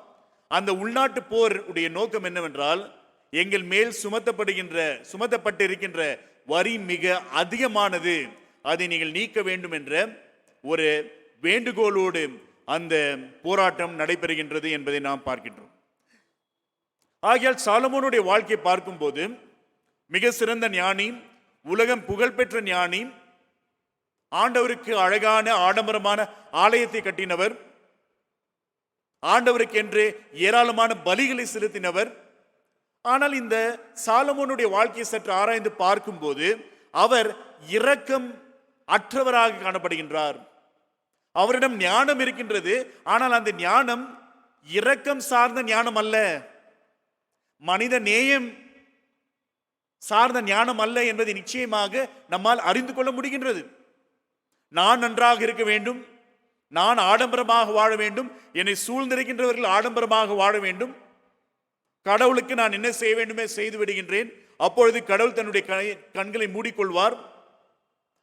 அந்த உள்நாட்டு போர் உடைய நோக்கம் என்னவென்றால், எங்கள் மேல் சுமத்தப்பட்டு இருக்கின்ற வரி மிக அதிகமானது, அதை நீங்கள் நீக்க வேண்டும் என்ற ஒரு வேண்டுகோளோடு அந்த போராட்டம் நடைபெறுகின்றது என்பதை நாம் பார்க்கின்றோம். ஆகையால் சாலமோனுடைய வாழ்க்கையை பார்க்கும்போது மிக சிறந்த ஞானி, உலகம் புகழ்பெற்ற ஞானி, ஆண்டவருக்கு அழகான ஆடம்பரமான ஆலயத்தை கட்டினவர், ஆண்டவருக்கு என்று ஏராளமான பலிகளை செலுத்தினவர். ஆனால் இந்த சாலமோனுடைய வாழ்க்கையை சற்று ஆராய்ந்து பார்க்கும்போது அவர் இரக்கம் அற்றவராக காணப்படுகின்றார். அவரிடம் ஞானம் இருக்கின்றது, ஆனால் அந்த ஞானம் இரக்கம் சார்ந்த ஞானம் அல்ல, மனித நேயம் சார்ந்த ஞானம் அல்ல என்பதை நிச்சயமாக நம்மால் அறிந்து கொள்ள முடிகின்றது. நான் நன்றாக இருக்க வேண்டும், நான் ஆடம்பரமாக வாழ வேண்டும், என்னை சூழ்ந்திருக்கின்றவர்கள் ஆடம்பரமாக வாழ வேண்டும், கடவுளுக்கு நான் என்ன செய்ய வேண்டுமே செய்து விடுகின்றேன், அப்பொழுது கடவுள் தன்னுடைய கண்களை மூடிக்கொள்வார்.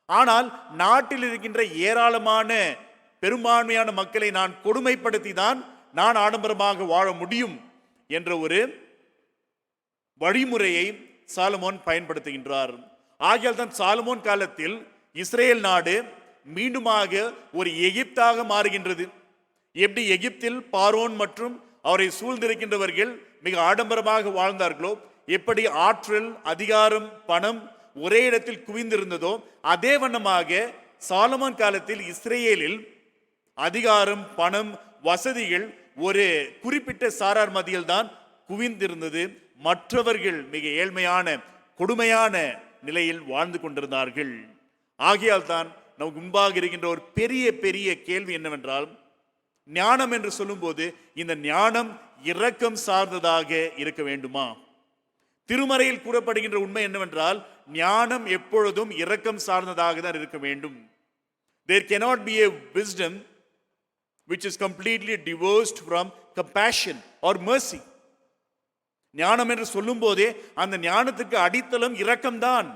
ஆனால் நாட்டில் இருக்கின்ற ஏராளமான பெரும்பான்மையான மக்களை நான் கொடுமைப்படுத்தி தான் நான் ஆடம்பரமாக வாழ முடியும் என்ற ஒரு வழிமுறையை சாலமோன் பயன்படுத்துகின்றார். ஆகையால் தான் சாலமோன் காலத்தில் இஸ்ரேல் நாடு மீண்டுமாக ஒரு எகிப்தாக மாறுகின்றது. எப்படி எகிப்தில் பார்வோன் மற்றும் அவரை சூழ்ந்திருக்கின்றவர்கள் மிக ஆடம்பரமாக வாழ்ந்தார்களோ, எப்படி ஆற்றல், அதிகாரம், பணம் ஒரே இடத்தில் குவிந்திருந்ததோ, அதே வண்ணமாக சாலமோன் காலத்தில் இஸ்ரேலில் அதிகாரம், பணம், வசதிகள் ஒரு குறிப்பிட்ட சாரார் மத்தியில் தான் குவிந்திருந்தது. மற்றவர்கள் மிக ஏழ்மையான, கொடுமையான நிலையில் வாழ்ந்து கொண்டிருந்தார்கள். ஆகையால் தான் நமக்கு முன்பாக இருக்கின்ற ஒரு பெரிய கேள்வி என்னவென்றால், ஞானம் என்று சொல்லும்போது இந்த ஞானம் இரக்கம் சார்ந்ததாக இருக்க வேண்டுமா? திருமறையில் கூறப்படுகின்ற உண்மை என்னவென்றால், ஞானம் எப்பொழுதும் இரக்கம் சார்ந்ததாக தான் இருக்க வேண்டும். There cannot be a wisdom which is completely divorced from compassion or mercy. ஞானம் என்று சொல்லும் போதே அந்த ஞானத்துக்கு அடித்தளம் இரக்கம்தான்.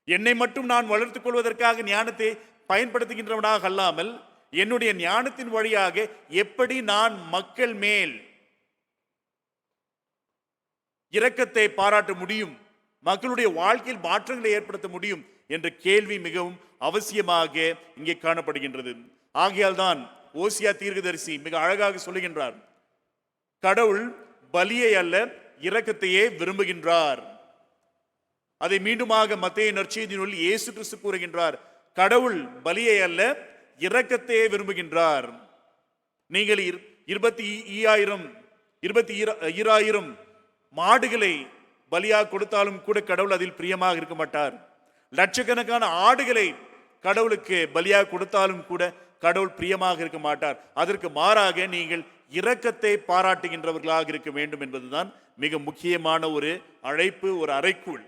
என்னை மட்டும் நான் வளர்த்துக் கொள்வதற்காக ஞானத்தை பயன்படுத்துகின்றவனாக அல்லாமல், என்னுடைய ஞானத்தின் வழியாக எப்படி நான் மக்கள் மேல் இரக்கத்தை பாராட்ட முடியும், மக்களுடைய வாழ்க்கையில் மாற்றங்களை ஏற்படுத்த முடியும் என்ற கேள்வி மிகவும் அவசியமாக இங்கே காணப்படுகின்றது. ஆகையால் தான் ஓசியா தீர்க்கதரிசி மிக அழகாக சொல்லுகின்றார், கடவுள் பலியை அல்ல இரக்கத்தையே விரும்புகின்றார். அதை மீண்டுமாக மத்தேயு நற்செய்தி நூலில் இயேசு கிறிஸ்து கூறுகின்றார், கடவுள் பலியை அல்ல இரக்கத்தையே விரும்புகின்றார். நீங்கள் 22,000 மாடுகளை பலியாக கொடுத்தாலும் கூட கடவுள் அதில் பிரியமாக இருக்க மாட்டார். லட்சக்கணக்கான ஆடுகளை கடவுளுக்கு பலியாக கொடுத்தாலும் கூட கடவுள் பிரியமாக இருக்க மாட்டார். அதற்கு மாறாக நீங்கள் இரக்கத்தை பாராட்டுகின்றவர்களாக இருக்க வேண்டும் என்பதுதான் மிக முக்கியமான ஒரு அழைப்பு, ஒரு அறைக்கூல்.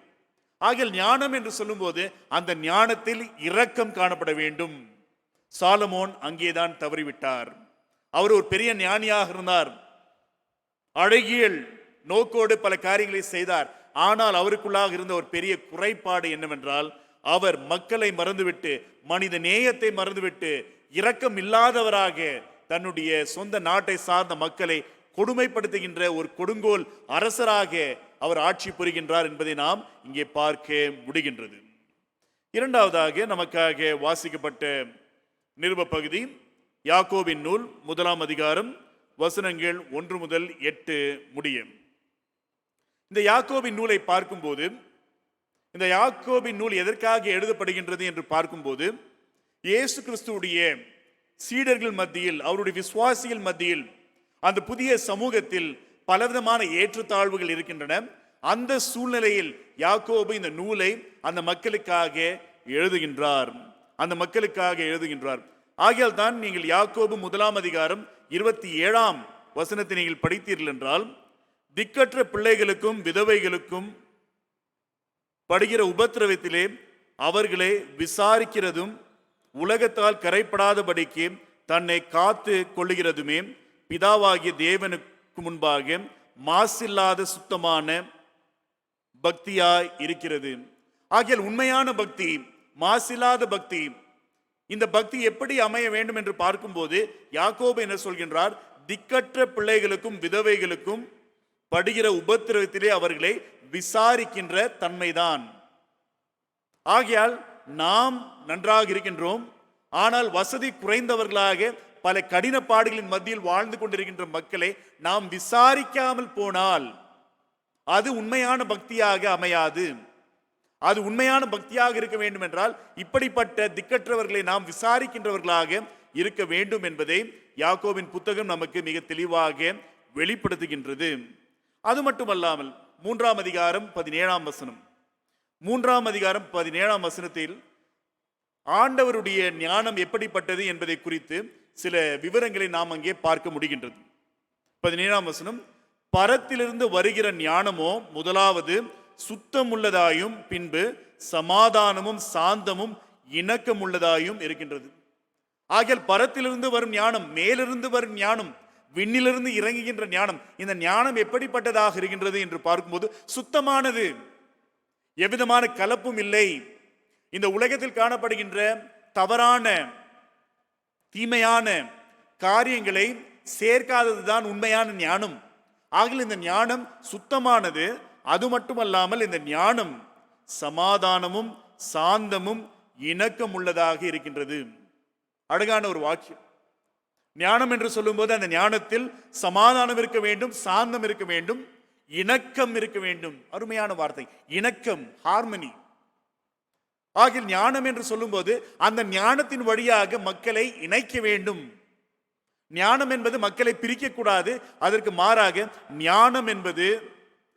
ஆகிய ஞானம் என்று சொல்லும்போது அந்த ஞானத்தில் இரக்கம் காணப்பட வேண்டும். சாலமோன் அங்கேதான் தவறிவிட்டார். அவர் ஒரு பெரிய ஞானியாக இருந்தார், அழகியல் நோக்கோடு பல காரியங்களை செய்தார். ஆனால் அவருக்குள்ளாக இருந்த ஒரு பெரிய குறைபாடு என்னவென்றால், அவர் மக்களை மறந்துவிட்டு, மனித நேயத்தை மறந்துவிட்டு, இரக்கம் இல்லாதவராக தன்னுடைய சொந்த நாட்டை சார்ந்த மக்களை கொடுமைப்படுத்துகின்ற ஒரு கொடுங்கோல் அரசராக அவர் ஆட்சி புரிகின்றார் என்பதை நாம் இங்கே பார்க்க முடிகின்றது. இரண்டாவதாக நமக்காக வாசிக்கப்பட்ட நிருப பகுதி யாக்கோபின் நூல் 1 அதிகாரம் வசனங்கள் 1 முதல் 8 முடிய. இந்த யாக்கோபின் நூலை பார்க்கும்போது, இந்த யாக்கோபின் நூல் எதற்காக எழுதப்படுகின்றது என்று பார்க்கும்போது, இயேசு கிறிஸ்துவுடைய சீடர்கள் மத்தியில், அவருடைய விசுவாசிகள் மத்தியில், அந்த புதிய சமூகத்தில் பலவிதமான ஏற்றத்தாழ்வுகள் இருக்கின்றன. அந்த சூழ்நிலையில் யாக்கோபு இந்த நூலை அந்த மக்களுக்காக எழுதுகின்றார். ஆகையால் தான் நீங்கள் யாக்கோபு 1 அதிகாரம் 27 வசனத்தை நீங்கள் படித்தீர்கள் என்றால், திக்கற்ற பிள்ளைகளுக்கும் விதவைகளுக்கும் படுகிற உபத்திரவத்திலே அவர்களை விசாரிக்கிறதும் உலகத்தால் கரைப்படாதபடிக்கு தன்னை காத்து கொள்ளுகிறதுமே பிதாவாகிய தேவனுக்கு முன்பாக மாசில்லாத சுத்தமான பக்தியாய் இருக்கிறது. ஆகையால் உண்மையான பக்தி, மாசில்லாத பக்தி, இந்த பக்தி எப்படி அமைய வேண்டும் என்று பார்க்கும்போது யாக்கோபு என்ன சொல்கின்றார்? திக்கற்ற பிள்ளைகளுக்கும் விதவைகளுக்கும் படுகிற உபத்திரவத்திலே அவர்களை விசாரிக்கின்ற தன்மைதான். ஆகையால் நாம் நன்றாக இருக்கின்றோம், ஆனால் வசதி குறைந்தவர்களாக பல கடின பாடுகளின் மத்தியில் வாழ்ந்து கொண்டிருக்கின்ற மக்களை நாம் விசாரிக்காமல் போனால் அது உண்மையான பக்தியாக அமையாது. அது உண்மையான பக்தியாக இருக்க வேண்டும் என்றால் இப்படிப்பட்ட திக்கற்றவர்களை நாம் விசாரிக்கின்றவர்களாக இருக்க வேண்டும் என்பதை யாக்கோபின் புத்தகம் நமக்கு மிக தெளிவாக வெளிப்படுத்துகின்றது. அது மட்டுமல்லாமல் 3 அதிகாரம் 17 வசனம், 3 அதிகாரம் 17 வசனத்தில் ஆண்டவருடைய ஞானம் எப்படிப்பட்டது என்பதை குறித்து சில விவரங்களை நாம் அங்கே பார்க்க முடிகின்றது. 17 வசனம், பரத்திலிருந்து வருகிற ஞானமோ முதலாவது சுத்தம் உள்ளதாயும் பின்பு சமாதானமும் சாந்தமும் இணக்கம் உள்ளதாயும் இருக்கின்றது. ஆகையால் பரத்திலிருந்து வரும் ஞானம், மேலிருந்து வரும் ஞானம், விண்ணிலிருந்து இறங்குகின்ற ஞானம், இந்த ஞானம் எப்படிப்பட்டதாக இருக்கின்றது என்று பார்க்கும்போது சுத்தமானது, எவ்விதமான கலப்பும் இல்லை. இந்த உலகத்தில் காணப்படுகின்ற தவறான தீமையான காரியங்களை சேர்க்காததுதான் உண்மையான ஞானம். ஆகிய இந்த ஞானம் சுத்தமானது. அது மட்டுமல்லாமல் இந்த ஞானம் சமாதானமும் சாந்தமும் இணக்கம் உள்ளதாக இருக்கின்றது. அழகான ஒரு வாக்கியம். ஞானம் என்று சொல்லும்போது அந்த ஞானத்தில் சமாதானம் இருக்க வேண்டும், சாந்தம் இருக்க வேண்டும், இணக்கம் இருக்க வேண்டும். அருமையான வார்த்தை, இணக்கம், ஹார்மனி. ஆகிய ஞானம் என்று சொல்லும்போது அந்த ஞானத்தின் வழியாக மக்களை இணைக்க வேண்டும். ஞானம் என்பது மக்களை பிரிக்கக்கூடாது, அதற்கு மாறாக ஞானம் என்பது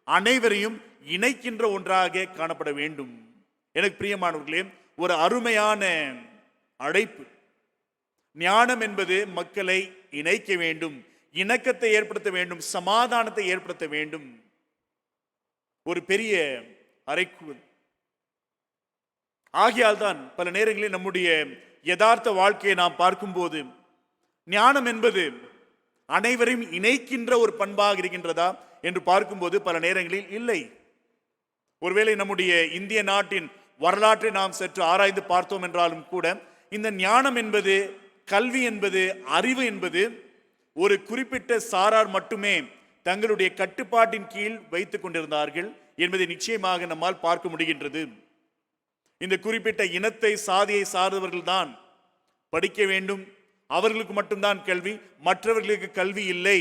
அனைவரையும் இணைக்கின்ற ஒன்றாக காணப்பட வேண்டும். எனக்கு பிரியமானவர்களே, ஒரு அருமையான அழைப்பு. ஞானம் என்பது மக்களை இணைக்க வேண்டும், இணக்கத்தை ஏற்படுத்த வேண்டும், சமாதானத்தை ஏற்படுத்த வேண்டும். ஒரு பெரிய அறைகூவல். ஆகையால் தான் பல நேரங்களில் நம்முடைய யதார்த்த வாழ்க்கையை நாம் பார்க்கும்போது ஞானம் என்பது அனைவரையும் இணைக்கின்ற ஒரு பண்பாக இருக்கின்றதா என்று பார்க்கும்போது பல நேரங்களில் இல்லை. ஒருவேளை நம்முடைய இந்திய நாட்டின் வரலாற்றை நாம் சற்று ஆராய்ந்து பார்த்தோம் என்றாலும் கூட இந்த ஞானம் என்பது, கல்வி என்பது, அறிவு என்பது ஒரு குறிப்பிட்ட சாரார் மட்டுமே தங்களுடைய கட்டுப்பாட்டின் கீழ் வைத்துக் கொண்டிருந்தார்கள் என்பதை நிச்சயமாக நம்மால் பார்க்க முடிகின்றது. இந்த குறிப்பிட்ட இனத்தை, சாதியை சார்ந்தவர்கள் தான் படிக்க வேண்டும், அவர்களுக்கு மட்டும்தான் கல்வி, மற்றவர்களுக்கு கல்வி இல்லை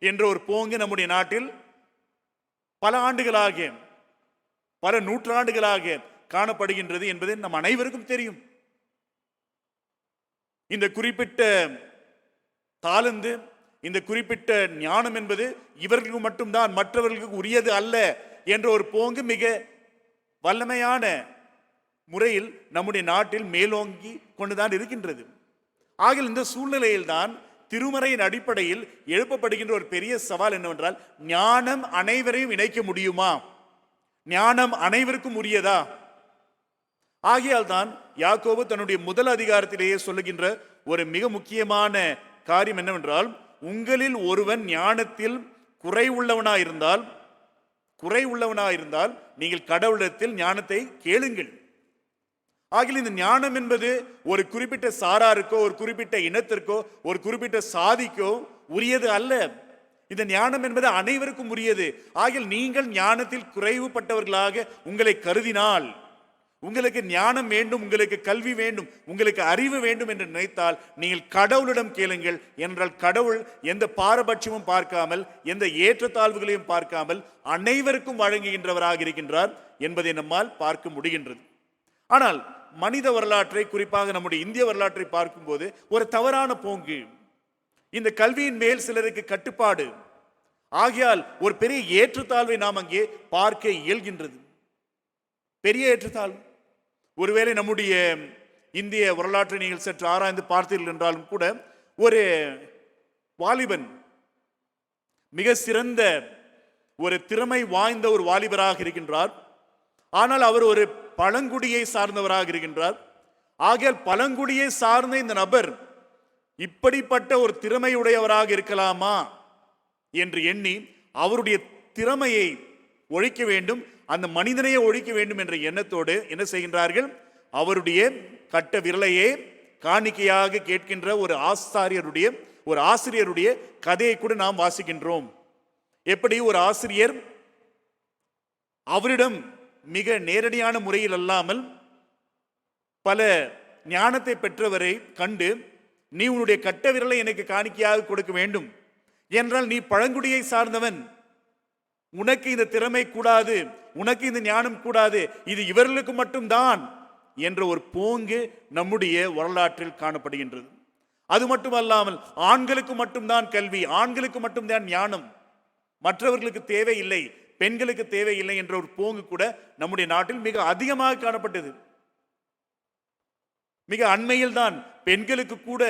என்ற ஒரு போங்கு நம்முடைய நாட்டில் பல ஆண்டுகளாக, பல நூற்றாண்டுகளாக காணப்படுகின்றது என்பது நம் அனைவருக்கும் தெரியும். இந்த குறிப்பிட்ட தாளந்து, இந்த குறிப்பிட்ட ஞானம் என்பது இவர்களுக்கு மட்டும்தான், மற்றவர்களுக்கு உரியது அல்ல என்ற ஒரு போங்கு மிக வல்லமையான முறையில் நம்முடைய நாட்டில் மேலோங்கி கொண்டுதான் இருக்கின்றது. ஆகிய இந்த சூழ்நிலையில் தான் திருமறையின் அடிப்படையில் எழுப்பப்படுகின்ற ஒரு பெரிய சவால் என்னவென்றால், ஞானம் அனைவரையும் இணைக்க முடியுமா? ஞானம் அனைவருக்கும் உரியதா? ஆகையால் தான் யாக்கோபு தன்னுடைய 1 அதிகாரத்திலேயே சொல்லுகின்ற ஒரு மிக முக்கியமான காரியம் என்னவென்றால், உங்களில் ஒருவன் ஞானத்தில் குறைவுள்ளவனாயிருந்தால் நீங்கள் கடவுளிடத்தில் ஞானத்தை கேளுங்கள். ஆகிய இந்த ஞானம் என்பது ஒரு குறிப்பிட்ட சாராருக்கோ, ஒரு குறிப்பிட்ட இனத்திற்கோ, ஒரு குறிப்பிட்ட சாதிக்கோ உரியது அல்ல. இந்த ஞானம் என்பது அனைவருக்கும் உரியது. ஆகில் நீங்கள் ஞானத்தில் குறைவுபட்டவர்களாக உங்களை கருதினால், உங்களுக்கு ஞானம் வேண்டும், உங்களுக்கு கல்வி வேண்டும், உங்களுக்கு அறிவு வேண்டும் என்று நினைத்தால் நீங்கள் கடவுளிடம் கேளுங்கள். என்றால் கடவுள் எந்த பாரபட்சமும் பார்க்காமல், எந்த ஏற்றத்தாழ்வுகளையும் பார்க்காமல் அனைவருக்கும் வழங்குகின்றவராக இருக்கின்றார் என்பதை நம்மால் பார்க்க முடிகின்றது. ஆனால் மனித வரலாற்றை, குறிப்பாக நம்முடைய இந்திய வரலாற்றை பார்க்கும்போது ஒரு தவறான போங்கு, இந்த கல்வியின் மேல் சிலருக்கு கட்டுப்பாடு ஆகையால் ஒரு பெரிய ஏற்றத்தாழ்வை நாம் அங்கே பார்க்க இயல்கின்றது. பெரிய ஏற்றத்தாழ்வு. ஒருவேளை நம்முடைய இந்திய வரலாற்றை நீங்கள் சற்று ஆராய்ந்து பார்த்தீர்கள் என்றாலும் கூட, ஒரு வாலிபன் மிக சிறந்த ஒரு திறமை வாய்ந்த ஒரு வாலிபராக இருக்கின்றார். ஆனால் அவர் ஒரு பழங்குடியை சார்ந்தவராக இருக்கின்றார். ஆகையால் பழங்குடியை சார்ந்த இந்த நபர் இப்படிப்பட்ட ஒரு திறமையுடையவராக இருக்கலாமா என்று எண்ணி அவருடைய திறமையை ஒழிக்க வேண்டும், அந்த மனிதனையே ஒழிக்க வேண்டும் என்ற எண்ணத்தோடு என்ன செய்கின்றார்கள், அவருடைய கட்ட விரலையே காணிக்கையாக கேட்கின்ற ஒரு ஆசிரியருடைய கதையை கூட நாம் வாசிக்கின்றோம். எப்படி ஒரு ஆசிரியர் அவரிடம் மிக நேரடியான முறையில் அல்லாமல் பல ஞானத்தை பெற்றவரை கண்டு, நீ உன்னுடைய கட்ட விரலை எனக்கு காணிக்கையாக கொடுக்க வேண்டும் என்றால் நீ பழங்குடியை சார்ந்தவன், உனக்கு இந்த திறமை கூடாது, உனக்கு இந்த ஞானம் கூடாது, இது இவர்களுக்கு மட்டும்தான் என்ற ஒரு போங்கு நம்முடைய வரலாற்றில் காணப்படுகின்றது. அது மட்டுமல்லாமல் ஆண்களுக்கு மட்டும்தான் கல்வி, ஆண்களுக்கு மட்டும்தான் ஞானம், மற்றவர்களுக்கு தேவையில்லை, பெண்களுக்கு தேவையில்லை என்ற ஒரு போங்கு கூட நம்முடைய நாட்டில் மிக அதிகமாக காணப்பட்டது. மிக அண்மையில் தான் பெண்களுக்கு கூட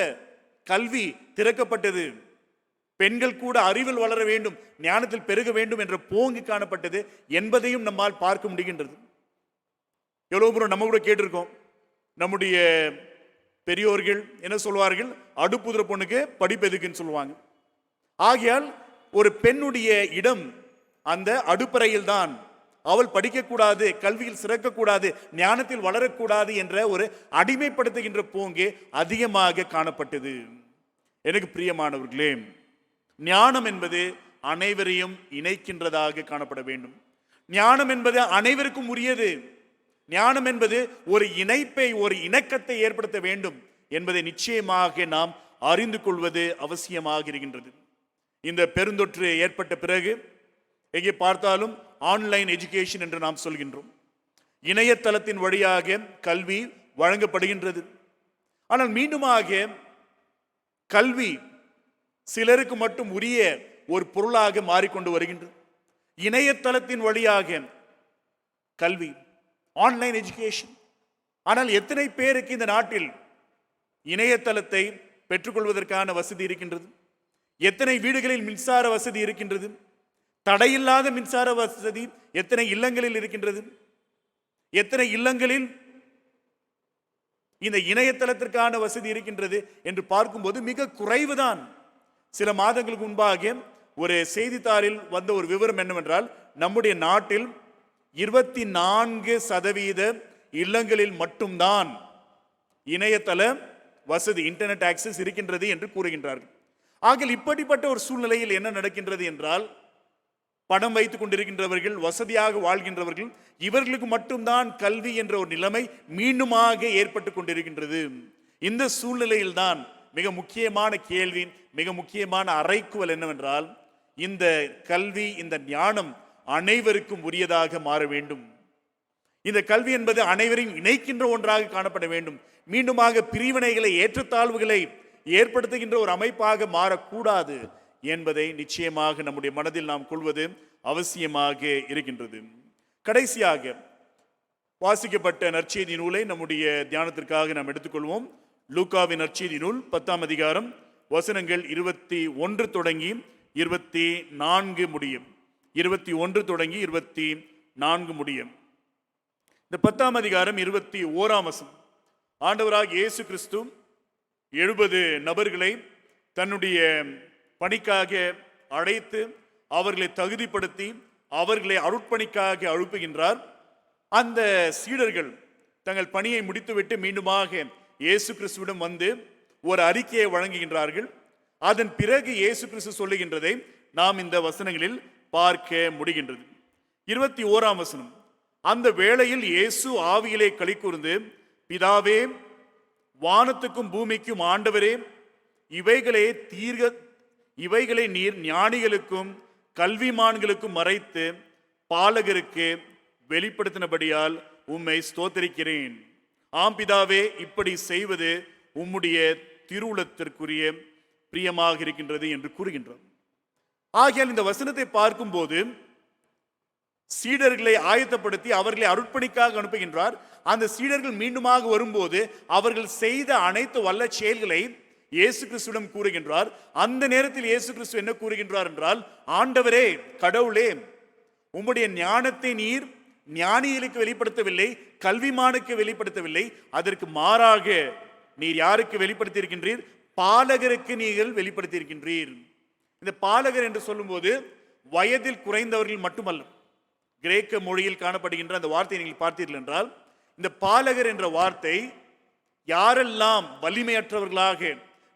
கல்வி திறக்கப்பட்டது, பெண்கள் கூட அறிவில் வளர வேண்டும், ஞானத்தில் பெருக வேண்டும் என்ற போங்கு காணப்பட்டது என்பதையும் நம்மால் பார்க்க முடிகின்றது. எவ்வளவு தூரம் நம்ம கூட கேட்டிருக்கோம், நம்முடைய பெரியோர்கள் என்ன சொல்வார்கள், அடுப்புதுற பொண்ணுக்கு படிப்பு எதுக்குன்னு சொல்லுவாங்க. ஆகையால் ஒரு பெண்ணுடைய இடம் அந்த அடுப்பறையில் தான், அவள் படிக்கக்கூடாது, கல்வியில் சிறக்கக்கூடாது, ஞானத்தில் வளரக்கூடாது என்ற ஒரு அடிமைப்படுத்துகின்ற போங்கு அதிகமாக காணப்பட்டது. எனக்கு பிரியமானவர்களே, ஞானம் என்பது அனைவரையும் இணைக்கின்றதாக காணப்பட வேண்டும். ஞானம் என்பது அனைவருக்கும் உரியது. ஞானம் என்பது ஒரு இணைப்பை, ஒரு இணக்கத்தை ஏற்படுத்த வேண்டும் என்பதை நிச்சயமாக நாம் அறிந்து கொள்வது அவசியமாக இருக்கின்றது. இந்த பெருந்தொற்று ஏற்பட்ட பிறகு எங்கே பார்த்தாலும் ஆன்லைன் எஜுகேஷன் என்று நாம் சொல்கின்றோம். இணையதளத்தின் வழியாக கல்வி வழங்கப்படுகின்றது. ஆனால் மீண்டுமாக கல்வி சிலருக்கு மட்டும் உரிய ஒரு பொருளாக மாறிக்கொண்டு வருகின்றது. இணையதளத்தின் வழியாக கல்வி, ஆன்லைன் எஜுகேஷன். ஆனால் எத்தனை பேருக்கு இந்த நாட்டில் இணையதளத்தை பெற்றுக்கொள்வதற்கான வசதி இருக்கின்றது? எத்தனை வீடுகளில் மின்சார வசதி இருக்கின்றது? தடையில்லாத மின்சார வசதி எத்தனை இல்லங்களில் இருக்கின்றது? எத்தனை இல்லங்களில் இந்த இணையதளத்திற்கான வசதி இருக்கின்றது என்று பார்க்கும்போது மிக குறைவுதான். சில மாதங்களுக்கு முன்பாக ஒரு செய்தித்தாளில் வந்த ஒரு விவரம் என்னவென்றால், நம்முடைய நாட்டில் 24% இல்லங்களில் மட்டும்தான் இணையதள வசதி, இன்டர்நெட் ஆக்சஸ் இருக்கின்றது என்று கூறுகின்றார்கள். ஆகிய இப்படிப்பட்ட ஒரு சூழ்நிலையில் என்ன நடக்கின்றது என்றால், பணம் வைத்துக் கொண்டிருக்கின்றவர்கள், வசதியாக வாழ்கின்றவர்கள், இவர்களுக்கு மட்டும்தான் கல்வி என்ற ஒரு நிலைமை மீண்டுமாக ஏற்பட்டு கொண்டிருக்கின்றது. இந்த சூழ்நிலையில் தான் மிக முக்கியமான கேள்வி, மிக முக்கியமான அறைக்குவல் என்னவென்றால், இந்த கல்வி, இந்த ஞானம் அனைவருக்கும் உரியதாக மாற வேண்டும். இந்த கல்வி என்பது அனைவரையும் இணைக்கின்ற ஒன்றாக காணப்பட வேண்டும். மீண்டுமாக பிரிவினைகளை, ஏற்றத்தாழ்வுகளை ஏற்படுத்துகின்ற ஒரு அமைப்பாக மாறக்கூடாது என்பதை நிச்சயமாக நம்முடைய மனதில் நாம் கொள்வது அவசியமாக இருக்கின்றது. கடைசியாக வாசிக்கப்பட்ட நற்செய்தி நூலை நம்முடைய தியானத்திற்காக நாம் எடுத்துக்கொள்வோம். லூக்காவின் நற்செய்தி நூல் 10ஆம் அதிகாரம் வசனங்கள் 21 தொடங்கி 24 முடியும். 21 தொடங்கி 24 முடியும். இந்த 10ஆம் அதிகாரம் 21ஆம் வசனம், ஆண்டவராக இயேசு கிறிஸ்து 70 நபர்களை தன்னுடைய பணிக்காக அழைத்து அவர்களை தகுதிப்படுத்தி அவர்களை அருட்பணிக்காக அனுப்புகின்றார். அந்த சீடர்கள் தங்கள் பணியை முடித்துவிட்டு மீண்டுமாக இயேசு கிறிஸ்துவிடம் வந்து ஒரு அறிக்கையை வழங்குகின்றார்கள். அதன் பிறகு இயேசு கிறிஸ்து சொல்லுகின்றதை நாம் இந்த வசனங்களில் பார்க்க முடிகின்றது. 21ஆம் வசனம், அந்த வேளையில் இயேசு ஆவியிலே களிகூர்ந்து, பிதாவே, வானத்துக்கும் பூமிக்கும் ஆண்டவரே, இவைகளை நீர் ஞானிகளுக்கும் கல்விமான்களுக்கும் மறைத்து பாலகருக்கு வெளிப்படுத்தினபடியால் உம்மை ஸ்தோத்திரிக்கிறேன். ஆம் பிதாவே, இப்படி செய்வது உம்முடைய திருவுளத்திற்குரிய பிரியமாக இருக்கின்றது என்று கூறுகின்றார். ஆகையால் இந்த வசனத்தை பார்க்கும்போது சீடர்களை ஆயத்தப்படுத்தி அவர்களை அருட்பணிக்காக அனுப்புகின்றார். அந்த சீடர்கள் மீண்டுமாக வரும்போது அவர்கள் செய்த அனைத்து வல்ல செயல்களை இயேசு கிறிஸ்துவிடம் கூறுகின்றார். அந்த நேரத்தில் இயேசு கிறிஸ்து என்ன கூறுகின்றார் என்றால், ஆண்டவரே, கடவுளே, உம்முடைய ஞானத்தை நீர் ஞானிகளுக்கு வெளிப்படுத்தவில்லை, கல்விமானுக்கு வெளிப்படுத்தவில்லை, அதற்கு மாறாக நீர் யாருக்கு வெளிப்படுத்தி இருக்கின்றீர்? பாலகருக்கு நீங்கள் வெளிப்படுத்தி இருக்கின்றீர். இந்த பாலகர் என்று சொல்லும்போது வயதில் குறைந்தவர்கள் மட்டுமல்ல. கிரேக்க மொழியில் காணப்படுகின்ற அந்த வார்த்தையை நீங்கள் பார்த்தீர்கள் என்றால், இந்த பாலகர் என்ற வார்த்தை யாரெல்லாம் வலிமையற்றவர்களாக,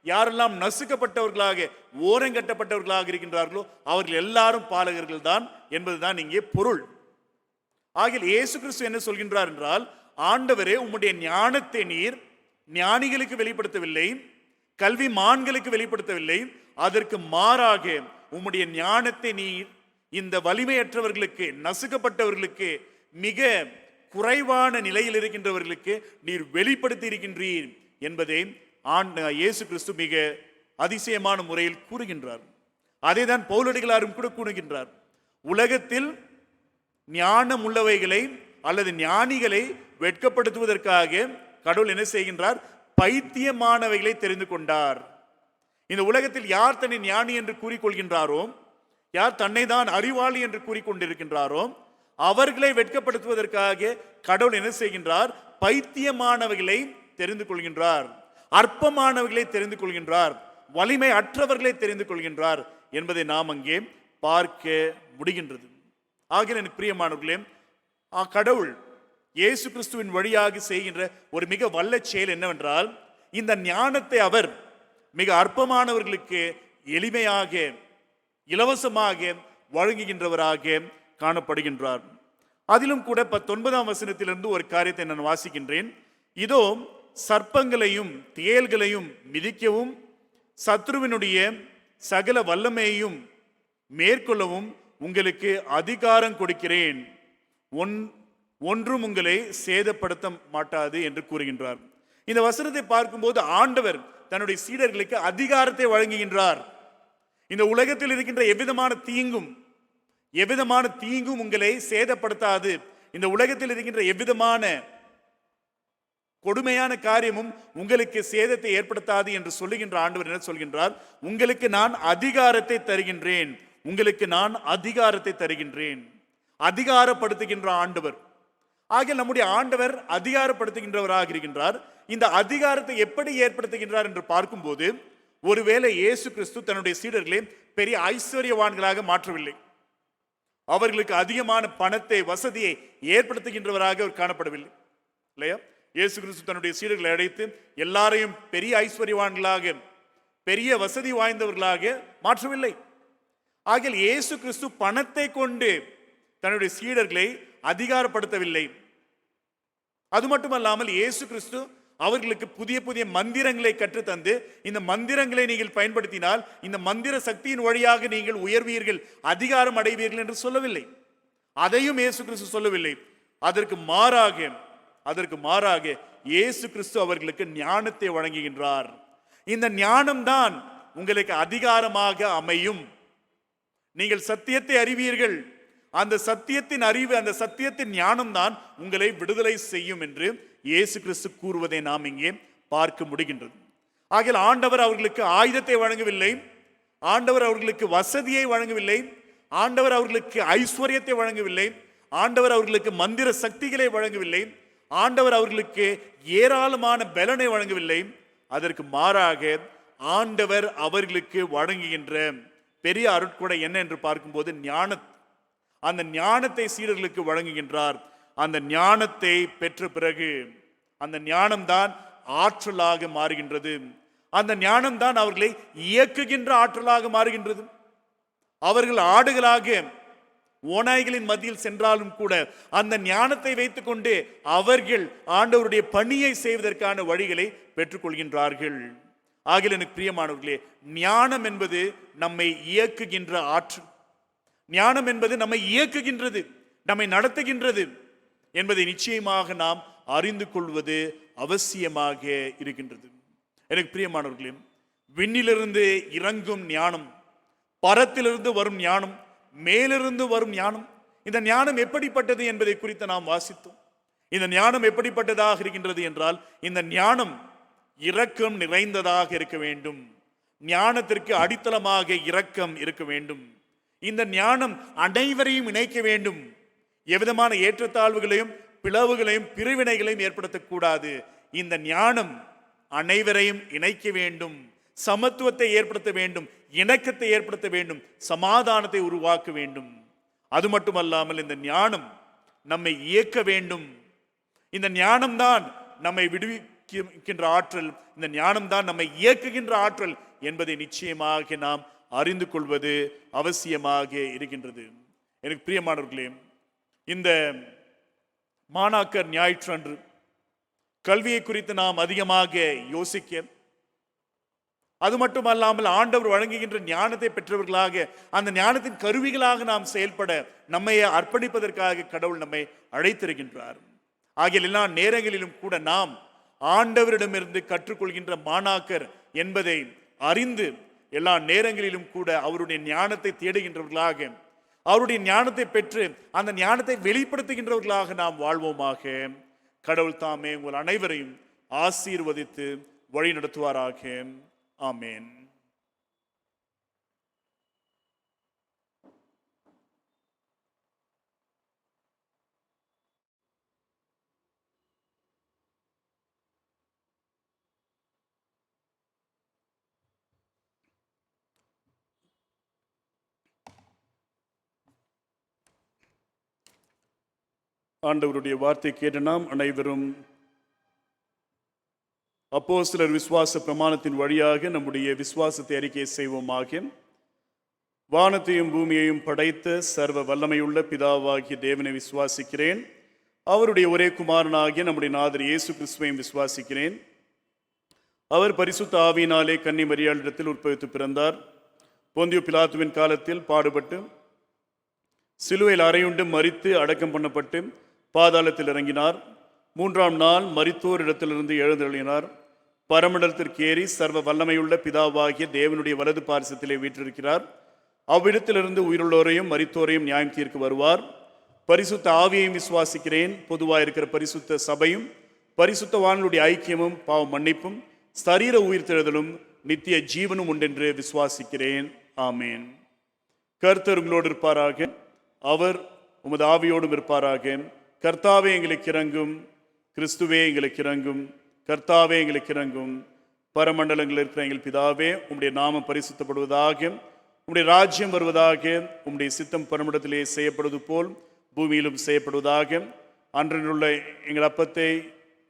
யாரெல்லாம் நசுக்கப்பட்டவர்களாக, ஓரங்கட்டப்பட்டவர்களாக இருக்கின்றார்களோ அவர்கள் எல்லாரும் பாலகர்கள் தான் என்பதுதான் இங்கே பொருள். ஆகிய இயேசு கிறிஸ்து என்ன சொல்கின்றார் என்றால், ஆண்டவரே, உம்முடைய ஞானத்தை நீர் ஞானிகளுக்கு வெளிப்படுத்தவில்லை, கல்விமான்களுக்கு வெளிப்படுத்தவில்லை, அதற்கு மாறாக உம்முடைய ஞானத்தை நீர் இந்த வலிமையற்றவர்களுக்கு, நசுக்கப்பட்டவர்களுக்கு, மிக குறைவான நிலையில் இருக்கின்றவர்களுக்கு நீர் வெளிப்படுத்தி இருக்கின்றீர் என்பதை இயேசு கிறிஸ்து மிக அதிசயமான முறையில் கூறுகின்றார். அதை தான் பவுலடிகளாரும் கூட கூறுகின்றார். உலகத்தில் ஞானம் உள்ளவைகளை அல்லது ஞானிகளை வெட்கப்படுத்துவதற்காக கடவுள் என்ன செய்கின்றார்? பைத்தியமானவைகளை தெரிந்து கொண்டார். இந்த உலகத்தில் யார் தன்னை ஞானி என்று கூறிக்கொள்கின்றாரோ, யார் தன்னை தான் அறிவாளி என்று கூறிக்கொண்டிருக்கின்றாரோ, அவர்களை வெட்கப்படுத்துவதற்காக கடவுள் என்ன செய்கின்றார்? பைத்தியமானவைகளை தெரிந்து கொள்கின்றார், அற்பமானவைகளை தெரிந்து கொள்கின்றார், வலிமை அற்றவர்களை தெரிந்து கொள்கின்றார் என்பதை நாம் அங்கே பார்க்க முடிகின்றது. ஆகிய எனக்கு பிரியமானவர்களே, கடவுள் இயேசு கிறிஸ்துவின் வழியாக செய்கின்ற ஒரு மிக வல்ல செயல் என்னவென்றால், இந்த ஞானத்தை அவர் மிக அற்பமானவர்களுக்கு எளிமையாக, இலவசமாக வழங்குகின்றவராக காணப்படுகின்றார். அதிலும் கூட 19ஆம் வசனத்திலிருந்து ஒரு காரியத்தை நான் வாசிக்கின்றேன். இதோ, சர்ப்பங்களையும் தேள்களையும் மிதிக்கவும் சத்ருவினுடைய சகல வல்லமையையும் மேற்கொள்ளவும் உங்களுக்கு அதிகாரம் கொடுக்கிறேன், ஒன்றும் உங்களை சேதப்படுத்த மாட்டாது என்று கூறுகின்றார். இந்த வசனத்தை பார்க்கும்போது ஆண்டவர் தன்னுடைய சீடர்களுக்கு அதிகாரத்தை வழங்குகின்றார். இந்த உலகத்தில் இருக்கின்ற எவ்விதமான தீங்கும் உங்களை சேதப்படுத்தாது, இந்த உலகத்தில் இருக்கின்ற எவ்விதமான கொடுமையான காரியமும் உங்களுக்கு சேதத்தை ஏற்படுத்தாது என்று சொல்லுகின்ற ஆண்டவர் என்ன சொல்கின்றார்? உங்களுக்கு நான் அதிகாரத்தை தருகின்றேன், உங்களுக்கு நான் அதிகாரத்தை தருகின்றேன். அதிகாரப்படுத்துகின்ற ஆண்டவர். ஆகிய நம்முடைய ஆண்டவர் அதிகாரப்படுத்துகின்றவராக இருக்கின்றார். இந்த அதிகாரத்தை எப்படி ஏற்படுத்துகின்றார் என்று பார்க்கும்போது, ஒருவேளை இயேசு கிறிஸ்து தன்னுடைய சீடர்களை பெரிய ஐஸ்வர்யவான்களாக மாற்றவில்லை, அவர்களுக்கு அதிகமான பணத்தை, வசதியை ஏற்படுத்துகின்றவராக அவர் காணப்படவில்லை, இல்லையா? இயேசு கிறிஸ்து தன்னுடைய சீடர்களை அழைத்து எல்லாரையும் பெரிய ஐஸ்வர்யவான்களாக, பெரிய வசதி வாய்ந்தவர்களாக மாற்றவில்லை. ஆகிய இயேசு கிறிஸ்து பணத்தை கொண்டு தன்னுடைய சீடர்களை அதிகாரப்படுத்தவில்லை. அது மட்டுமல்லாமல் இயேசு கிறிஸ்து அவர்களுக்கு புதிய புதிய மந்திரங்களை கற்றுத்தந்து, இந்த மந்திரங்களை நீங்கள் பயன்படுத்தினால் இந்த மந்திர சக்தியின் வழியாக நீங்கள் உயர்வீர்கள், அதிகாரம் அடைவீர்கள் என்று சொல்லவில்லை. அதையும் இயேசு கிறிஸ்து சொல்லவில்லை. அதற்கு மாறாக இயேசு கிறிஸ்து அவர்களுக்கு ஞானத்தை வழங்குகின்றார். இந்த ஞானம்தான் உங்களுக்கு அதிகாரமாக அமையும். நீங்கள் சத்தியத்தை அறிவீர்கள், அந்த சத்தியத்தின் அறிவு, அந்த சத்தியத்தின் ஞானம் தான் உங்களை விடுதலை செய்யும் என்று இயேசு கிறிஸ்து கூறுவதை நாம் இங்கே பார்க்க முடிகின்றது. ஆகிய ஆண்டவர் அவர்களுக்கு ஆயுதத்தை வழங்கவில்லை, ஆண்டவர் அவர்களுக்கு வசதியை வழங்கவில்லை, ஆண்டவர் அவர்களுக்கு ஐஸ்வர்யத்தை வழங்கவில்லை, ஆண்டவர் அவர்களுக்கு மந்திர சக்திகளை வழங்கவில்லை, ஆண்டவர் அவர்களுக்கு ஏராளமான பலனை வழங்கவில்லை. அதற்கு மாறாக ஆண்டவர் அவர்களுக்கு வழங்குகின்ற பெரிய அருட்கொடை என்ன என்று பார்க்கும்போது அந்த ஞானத்தை சீடர்களுக்கு வழங்குகின்றார். அந்த ஞானத்தை பெற்ற பிறகு அந்த ஞானம்தான் ஆற்றலாக மாறுகின்றது. அந்த ஞானம்தான் அவர்களை இயக்குகின்ற ஆற்றலாக மாறுகின்றது. அவர்கள் ஆடுகளாக ஓநாய்களின் மத்தியில் சென்றாலும் கூட அந்த ஞானத்தை வைத்துக்கொண்டு அவர்கள் ஆண்டவருடைய பணியை செய்வதற்கான வழிகளை பெற்றுக்கொள்கின்றார்கள். ஆகிய எனக்கு பிரியமானவர்களே, ஞானம் என்பது நம்மை இயக்குகின்ற ஆற்றல். ஞானம் என்பது நம்மை இயக்குகின்றது, நம்மை நடத்துகின்றது என்பதை நிச்சயமாக நாம் அறிந்து கொள்வது அவசியமாக இருக்கின்றது. எனக்கு பிரியமானவர்களே, விண்ணிலிருந்து இறங்கும் ஞானம், பரத்திலிருந்து வரும் ஞானம், மேலிருந்து வரும் ஞானம், இந்த ஞானம் எப்படிப்பட்டது என்பதை குறித்து நாம் வாசித்தோம். இந்த ஞானம் எப்படிப்பட்டதாக இருக்கின்றது என்றால், இந்த ஞானம் இரக்கம் நிறைந்ததாக இருக்க வேண்டும். ஞானத்திற்கு அடித்தளமாக இரக்கம் இருக்க வேண்டும். இந்த ஞானம் அனைவரையும் இணைக்க வேண்டும். எவ்விதமான ஏற்றத்தாழ்வுகளையும் பிளவுகளையும் பிரிவினைகளையும் ஏற்படுத்தக்கூடாது. இந்த ஞானம் அனைவரையும் இணைக்க வேண்டும், சமத்துவத்தை ஏற்படுத்த வேண்டும், இணக்கத்தை ஏற்படுத்த வேண்டும், சமாதானத்தை உருவாக்க வேண்டும். அது மட்டுமல்லாமல் இந்த ஞானம் நம்மை இயக்க வேண்டும். இந்த ஞானம்தான் நம்மை விடுவிக்கின்ற ஆற்றல், இந்த ஞானம்தான் நம்மை இயக்குகின்ற ஆற்றல் என்பதை நிச்சயமாக நாம் அறிந்து கொள்வது அவசியமாக இருக்கின்றது. எனக்கு பிரியமானவர்களே, இந்த மாணாக்கர் ஞாயிற்றன்று கல்வியை குறித்து நாம் அதிகமாக யோசிக்க, அது மட்டுமல்லாமல் ஆண்டவர் வழங்குகின்ற ஞானத்தை பெற்றவர்களாக அந்த ஞானத்தின் கருவிகளாக நாம் செயல்பட நம்மை அர்ப்பணிப்பதற்காக கடவுள் நம்மை அழைத்திருக்கின்றார். ஆகிய எல்லா நேரங்களிலும் கூட நாம் ஆண்டவரிடமிருந்து கற்றுக்கொள்கின்ற மாணாக்கர் என்பதை அறிந்து எல்லா நேரங்களிலும் கூட அவருடைய ஞானத்தை தேடுகின்றவர்களாக, அவருடைய ஞானத்தை பெற்று அந்த ஞானத்தை வெளிப்படுத்துகின்றவர்களாக நாம் வாழ்வோமாக. கடவுள் தாமே உங்கள் அனைவரையும் ஆசீர்வதித்து வழி நடத்துவாராக. ஆமேன். ஆண்டவருடைய வார்த்தை கேட்ட நாம் அனைவரும் அப்போஸ்தலர் விசுவாச பிரமாணத்தின் வழியாக நம்முடைய விசுவாசத்தை அறிக்கை செய்வோமாக. வானத்தையும் பூமியையும் படைத்த சர்வ வல்லமையுள்ள பிதாவாகிய தேவனை விசுவாசிக்கிறேன். அவருடைய ஒரே குமாரனாகிய நம்முடைய நாதர் இயேசு கிறிஸ்துவையும் விசுவாசிக்கிறேன். அவர் பரிசுத்த ஆவியினாலே கன்னி மரியாளிடத்தில் உற்பவித்து பிறந்தார். பொந்தியு பிலாத்துவின் காலத்தில் பாடுபட்டு சிலுவையில் அறையுண்டு மரித்து அடக்கம் பண்ணப்பட்டு பாதாளத்தில் இறங்கினார். 3ஆம் நாள் மரித்தோர் இடத்திலிருந்து எழுந்தருளினார். பரமண்டலத்திற்கு ஏறி சர்வ வல்லமையுள்ள பிதாவாகிய தேவனுடைய வலது பாரிசத்திலே வீற்றிருக்கிறார். அவ்விடத்திலிருந்து உயிருள்ளோரையும் மரித்தோரையும் நியாயம் தீர்க்க வருவார். பரிசுத்த ஆவியையும் விசுவாசிக்கிறேன். பொதுவாக இருக்கிற பரிசுத்த சபையும் பரிசுத்தவான்களுடைய ஐக்கியமும் பாவ மன்னிப்பும் சரீர உயிர்த்தெழுதலும் நித்திய ஜீவனும் உண்டென்று விசுவாசிக்கிறேன். ஆமேன். கர்த்தர் உங்களோடு இருப்பாராக. அவர் உமது ஆவியோடும் இருப்பாராக. கர்த்தாவே எங்களுக்கு இறங்கும். கிறிஸ்துவே எங்களுக்கு இறங்கும். கர்த்தாவே எங்களுக்கு இறங்கும். பரமண்டலங்களில் இருக்கிற எங்கள் பிதாவே, உம்முடைய நாமம் பரிசுத்தப்படுவதாக, உம்முடைய ராஜ்யம் வருவதாக, உம்முடைய சித்தம் பரமண்டலத்திலே செய்யப்படுவது போல் பூமியிலும் செய்யப்படுவதாக. அன்றிலுள்ள எங்கள் அப்பத்தை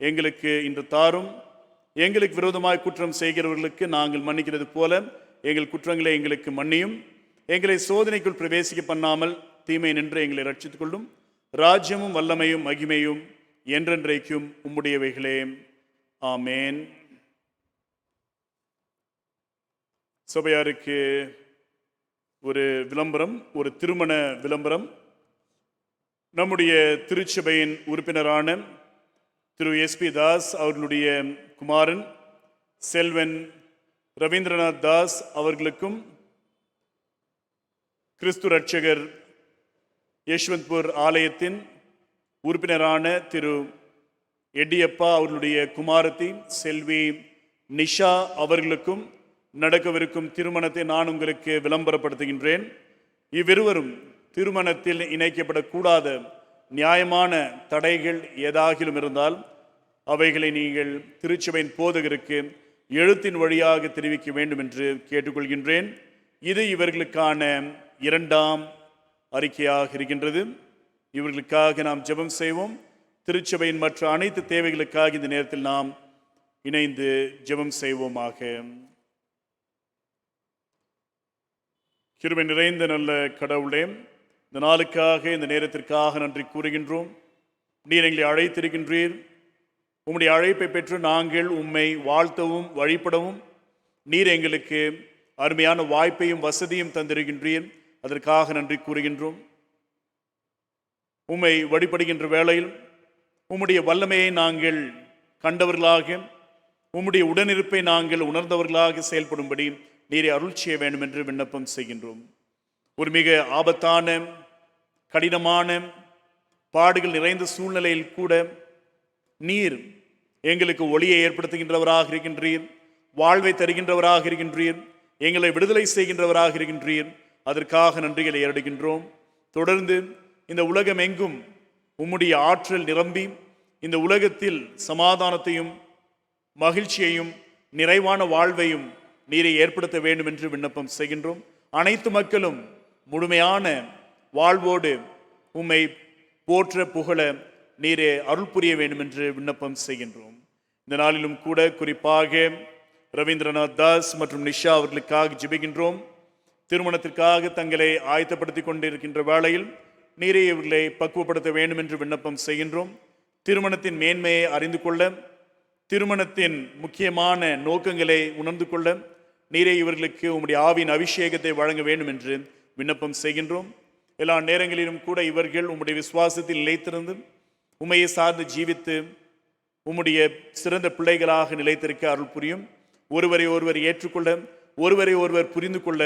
எங்களுக்கு இன்று தாரும். எங்களுக்கு விரோதமாய் குற்றம் செய்கிறவர்களுக்கு நாங்கள் மன்னிக்கிறது போல எங்கள் குற்றங்களை எங்களுக்கு மன்னியும். எங்களை சோதனைக்குள் பிரவேசிக்க பண்ணாமல் தீமை நின்று எங்களை ரட்சித்துக் கொள்ளும். ராஜ்யமும் வல்லமையும் மகிமையும் என்றென்றைக்கும் உம்முடையவைகளே. ஆமேன். சபையாருக்கு ஒரு விளம்பரம், ஒரு திருமண விளம்பரம். நம்முடைய திருச்சபையின் உறுப்பினரான திரு SP தாஸ் அவர்களுடைய குமாரன் செல்வன் ரவீந்திரநாத் தாஸ் அவர்களுக்கும் கிறிஸ்து ரட்சகர் யஷ்வந்த்பூர் ஆலயத்தின் உறுப்பினரான திரு எடியப்பா அவர்களுடைய குமாரத்தி செல்வி நிஷா அவர்களுக்கும் நடக்கவிருக்கும் திருமணத்தை நான் உங்களுக்கு விளம்பரப்படுத்துகின்றேன். இவ்விருவரும் திருமணத்தில் இணைக்கப்படக்கூடாத நியாயமான தடைகள் ஏதாகிலும் இருந்தால் அவைகளை நீங்கள் திருச்சபையின் போதகருக்கு எழுத்தின் வழியாக தெரிவிக்க வேண்டும் என்று கேட்டுக்கொள்கின்றேன். இது இவர்களுக்கான 2ஆம் அறிக்கையாக இருக்கின்றது. இவர்களுக்காக நாம் ஜெபம் செய்வோம். திருச்சபையின் மற்ற அனைத்து தேவைகளுக்காக இந்த நேரத்தில் நாம் இணைந்து ஜெபம் செய்வோமாக. கிருபை நிறைந்த நல்ல கடவுளே, இந்த நாளுக்காக இந்த நேரத்திற்காக நன்றி கூறுகின்றோம். நீர் எங்களை அழைத்திருக்கின்றீர். உம்முடைய அழைப்பை பெற்று நாங்கள் உம்மை வாழ்த்தவும் வழிபடவும் நீர் எங்களுக்கு அருமையான வாய்ப்பையும் வசதியும் தந்திருக்கின்றீர். அதற்காக நன்றி கூறுகின்றோம். உம்மை வழிபடுகின்ற வேளையில் உம்முடைய வல்லமையை நாங்கள் கண்டவர்களாக, உம்முடைய உடனிருப்பை நாங்கள் உணர்ந்தவர்களாக செயல்படும்படி நீரை அருள் செய்ய வேண்டும் என்று விண்ணப்பம் செய்கின்றோம். ஒரு மிக ஆபத்தான கடினமான பாடுகள் நிறைந்த சூழ்நிலையில் கூட நீர் எங்களுக்கு ஒளியை ஏற்படுத்துகின்றவராக இருக்கின்றீர், வாழ்வை தருகின்றவராக இருக்கின்றீர், எங்களை விடுதலை செய்கின்றவராக இருக்கின்றீர். அதற்காக நன்றிகளை ஏறடுகின்றோம். தொடர்ந்து இந்த உலகம் எங்கும் உம்முடைய ஆற்றல் நிரம்பி இந்த உலகத்தில் சமாதானத்தையும் மகிழ்ச்சியையும் நிறைவான வாழ்வையும் நீரை ஏற்படுத்த வேண்டும் என்று விண்ணப்பம் செய்கின்றோம். அனைத்து மக்களும் முழுமையான வாழ்வோடு உம்மை போற்ற புகழ நீரே அருள் புரிய வேண்டும் என்று விண்ணப்பம் செய்கின்றோம். இந்த நாளிலும் கூட குறிப்பாக ரவீந்திரநாத் தாஸ் மற்றும் நிஷா அவர்களுக்காக ஜெபிக்கின்றோம். திருமணத்திற்காக தங்களை ஆயத்தப்படுத்தி கொண்டிருக்கின்ற வேளையில் நீரே இவர்களை பக்குவப்படுத்த வேண்டும் என்று விண்ணப்பம் செய்கின்றோம். திருமணத்தின் மேன்மையை அறிந்து கொள்ள, திருமணத்தின் முக்கியமான நோக்கங்களை உணர்ந்து கொள்ள நீரே இவர்களுக்கு உம்முடைய ஆவியின் அபிஷேகத்தை வழங்க வேண்டும் என்று விண்ணப்பம் செய்கின்றோம். எல்லா நேரங்களிலும் கூட இவர்கள் உம்முடைய விசுவாசத்தில் நிலைத்திருந்து உம்மையை சார்ந்து ஜீவித்து உம்முடைய சிறந்த பிள்ளைகளாக நிலைத்திருக்க அருள் புரியும். ஒருவரை ஒருவர் ஏற்றுக்கொள்ள, ஒருவரை ஒருவர் புரிந்து கொள்ள,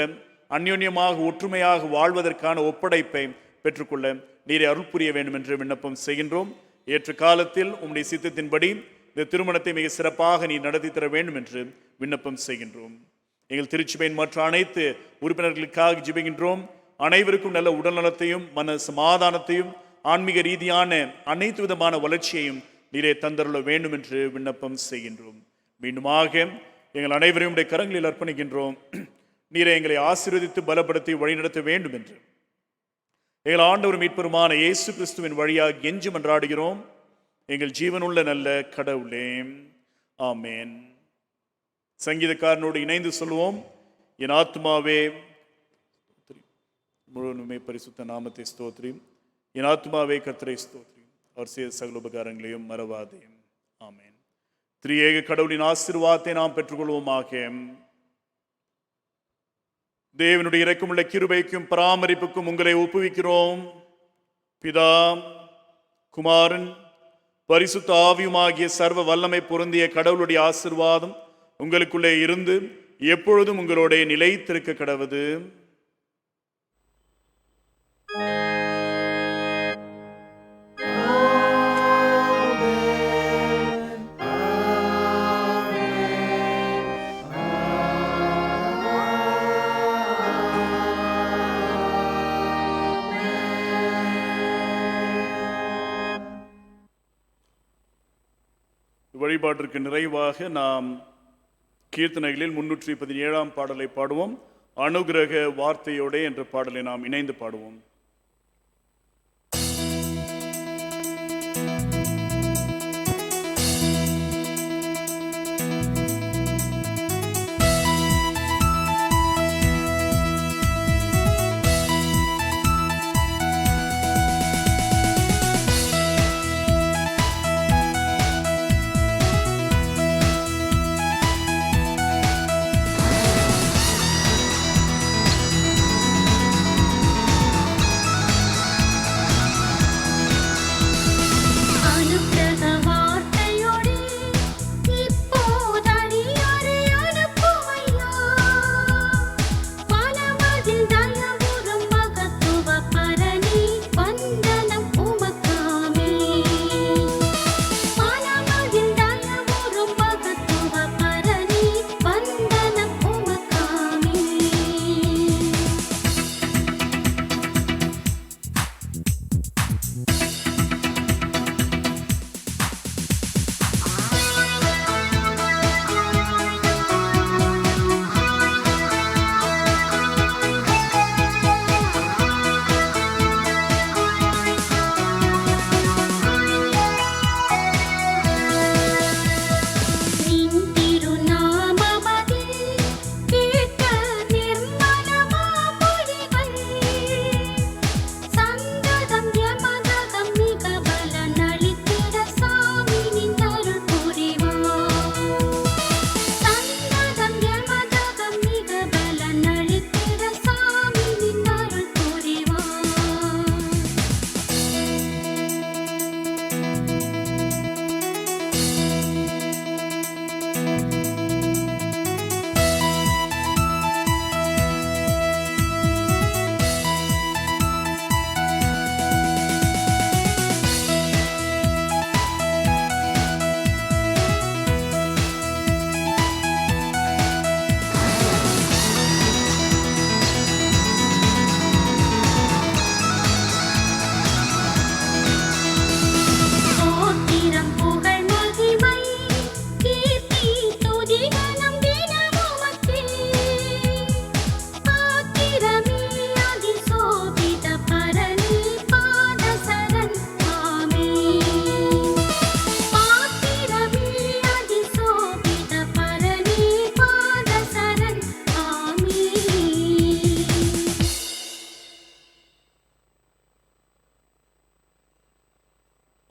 அந்யோன்யமாக ஒற்றுமையாக வாழ்வதற்கான ஒப்படைப்பை பெற்றுக்கொள்ள நீரை அருள் புரிய வேண்டும் என்று விண்ணப்பம் செய்கின்றோம். ஏற்ற காலத்தில் உம்முடைய சித்தத்தின்படி இந்த திருமணத்தை மிக சிறப்பாக நீ நடத்தி தர வேண்டும் என்று விண்ணப்பம் செய்கின்றோம். எங்கள் திருச்சபையின் மற்ற அனைத்து உறுப்பினர்களுக்காக ஜெபிக்கின்றோம். அனைவருக்கும் நல்ல உடல்நலத்தையும் மன சமாதானத்தையும் ஆன்மீக ரீதியான அனைத்து விதமான வளர்ச்சியையும் நீரே தந்தருள வேண்டும் என்று விண்ணப்பம் செய்கின்றோம். மீண்டுமாக எங்கள் அனைவரையும் உடைய கரங்களில் அர்ப்பணிக்கின்றோம். நீரை எங்களை ஆசீர்வதித்து பலப்படுத்தி வழிநடத்த வேண்டும் என்று எங்கள் ஆண்டவர் மீட்பெருமான இயேசு கிறிஸ்துவின் வழியாக கெஞ்சி மன்றாடுகிறோம். எங்கள் ஜீவனுள்ள நல்ல கடவுளே, ஆமேன். சங்கீதக்காரனோடு இணைந்து சொல்லுவோம். என் ஆத்மாவே முழுவதுமே பரிசுத்த நாமத்தை ஸ்தோத்ரி. என் ஆத்மாவே கர்த்தரை ஸ்தோத்ரி. அவர் செய்த சகல உபகாரங்களையும் மறவாதே. ஆமேன். திரியேக கடவுளின் ஆசீர்வாதத்தை நாம் பெற்றுக்கொள்வோமாக. தேவனுடைய இரக்கமுள்ள கிருபைக்கும் பராமரிப்புக்கும் உங்களை ஒப்புவிக்கிறோம். பிதா, குமாரன், பரிசுத்த ஆவியுமாகிய சர்வ வல்லமை பொருந்திய கடவுளுடைய ஆசீர்வாதம் உங்களுக்குள்ளே இருந்து எப்பொழுதும் உங்களோட நிலைத்திருக்க கடவுது. வழிபாட்டிற்கு நிறைவாக நாம் கீர்த்தனைகளில் 317 பாடலை பாடுவோம். அனுகிரக வார்த்தையோடே என்ற பாடலை நாம் இணைந்து பாடுவோம். ஆ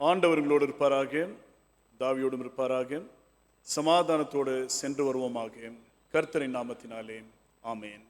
ஆண்டவர்களோடு இருப்பாராக, தாவியோடும் இருப்பாராக. சமாதானத்தோடு சென்று வருவோமாக. கர்த்தரின் நாமத்தினாலே ஆமேன்.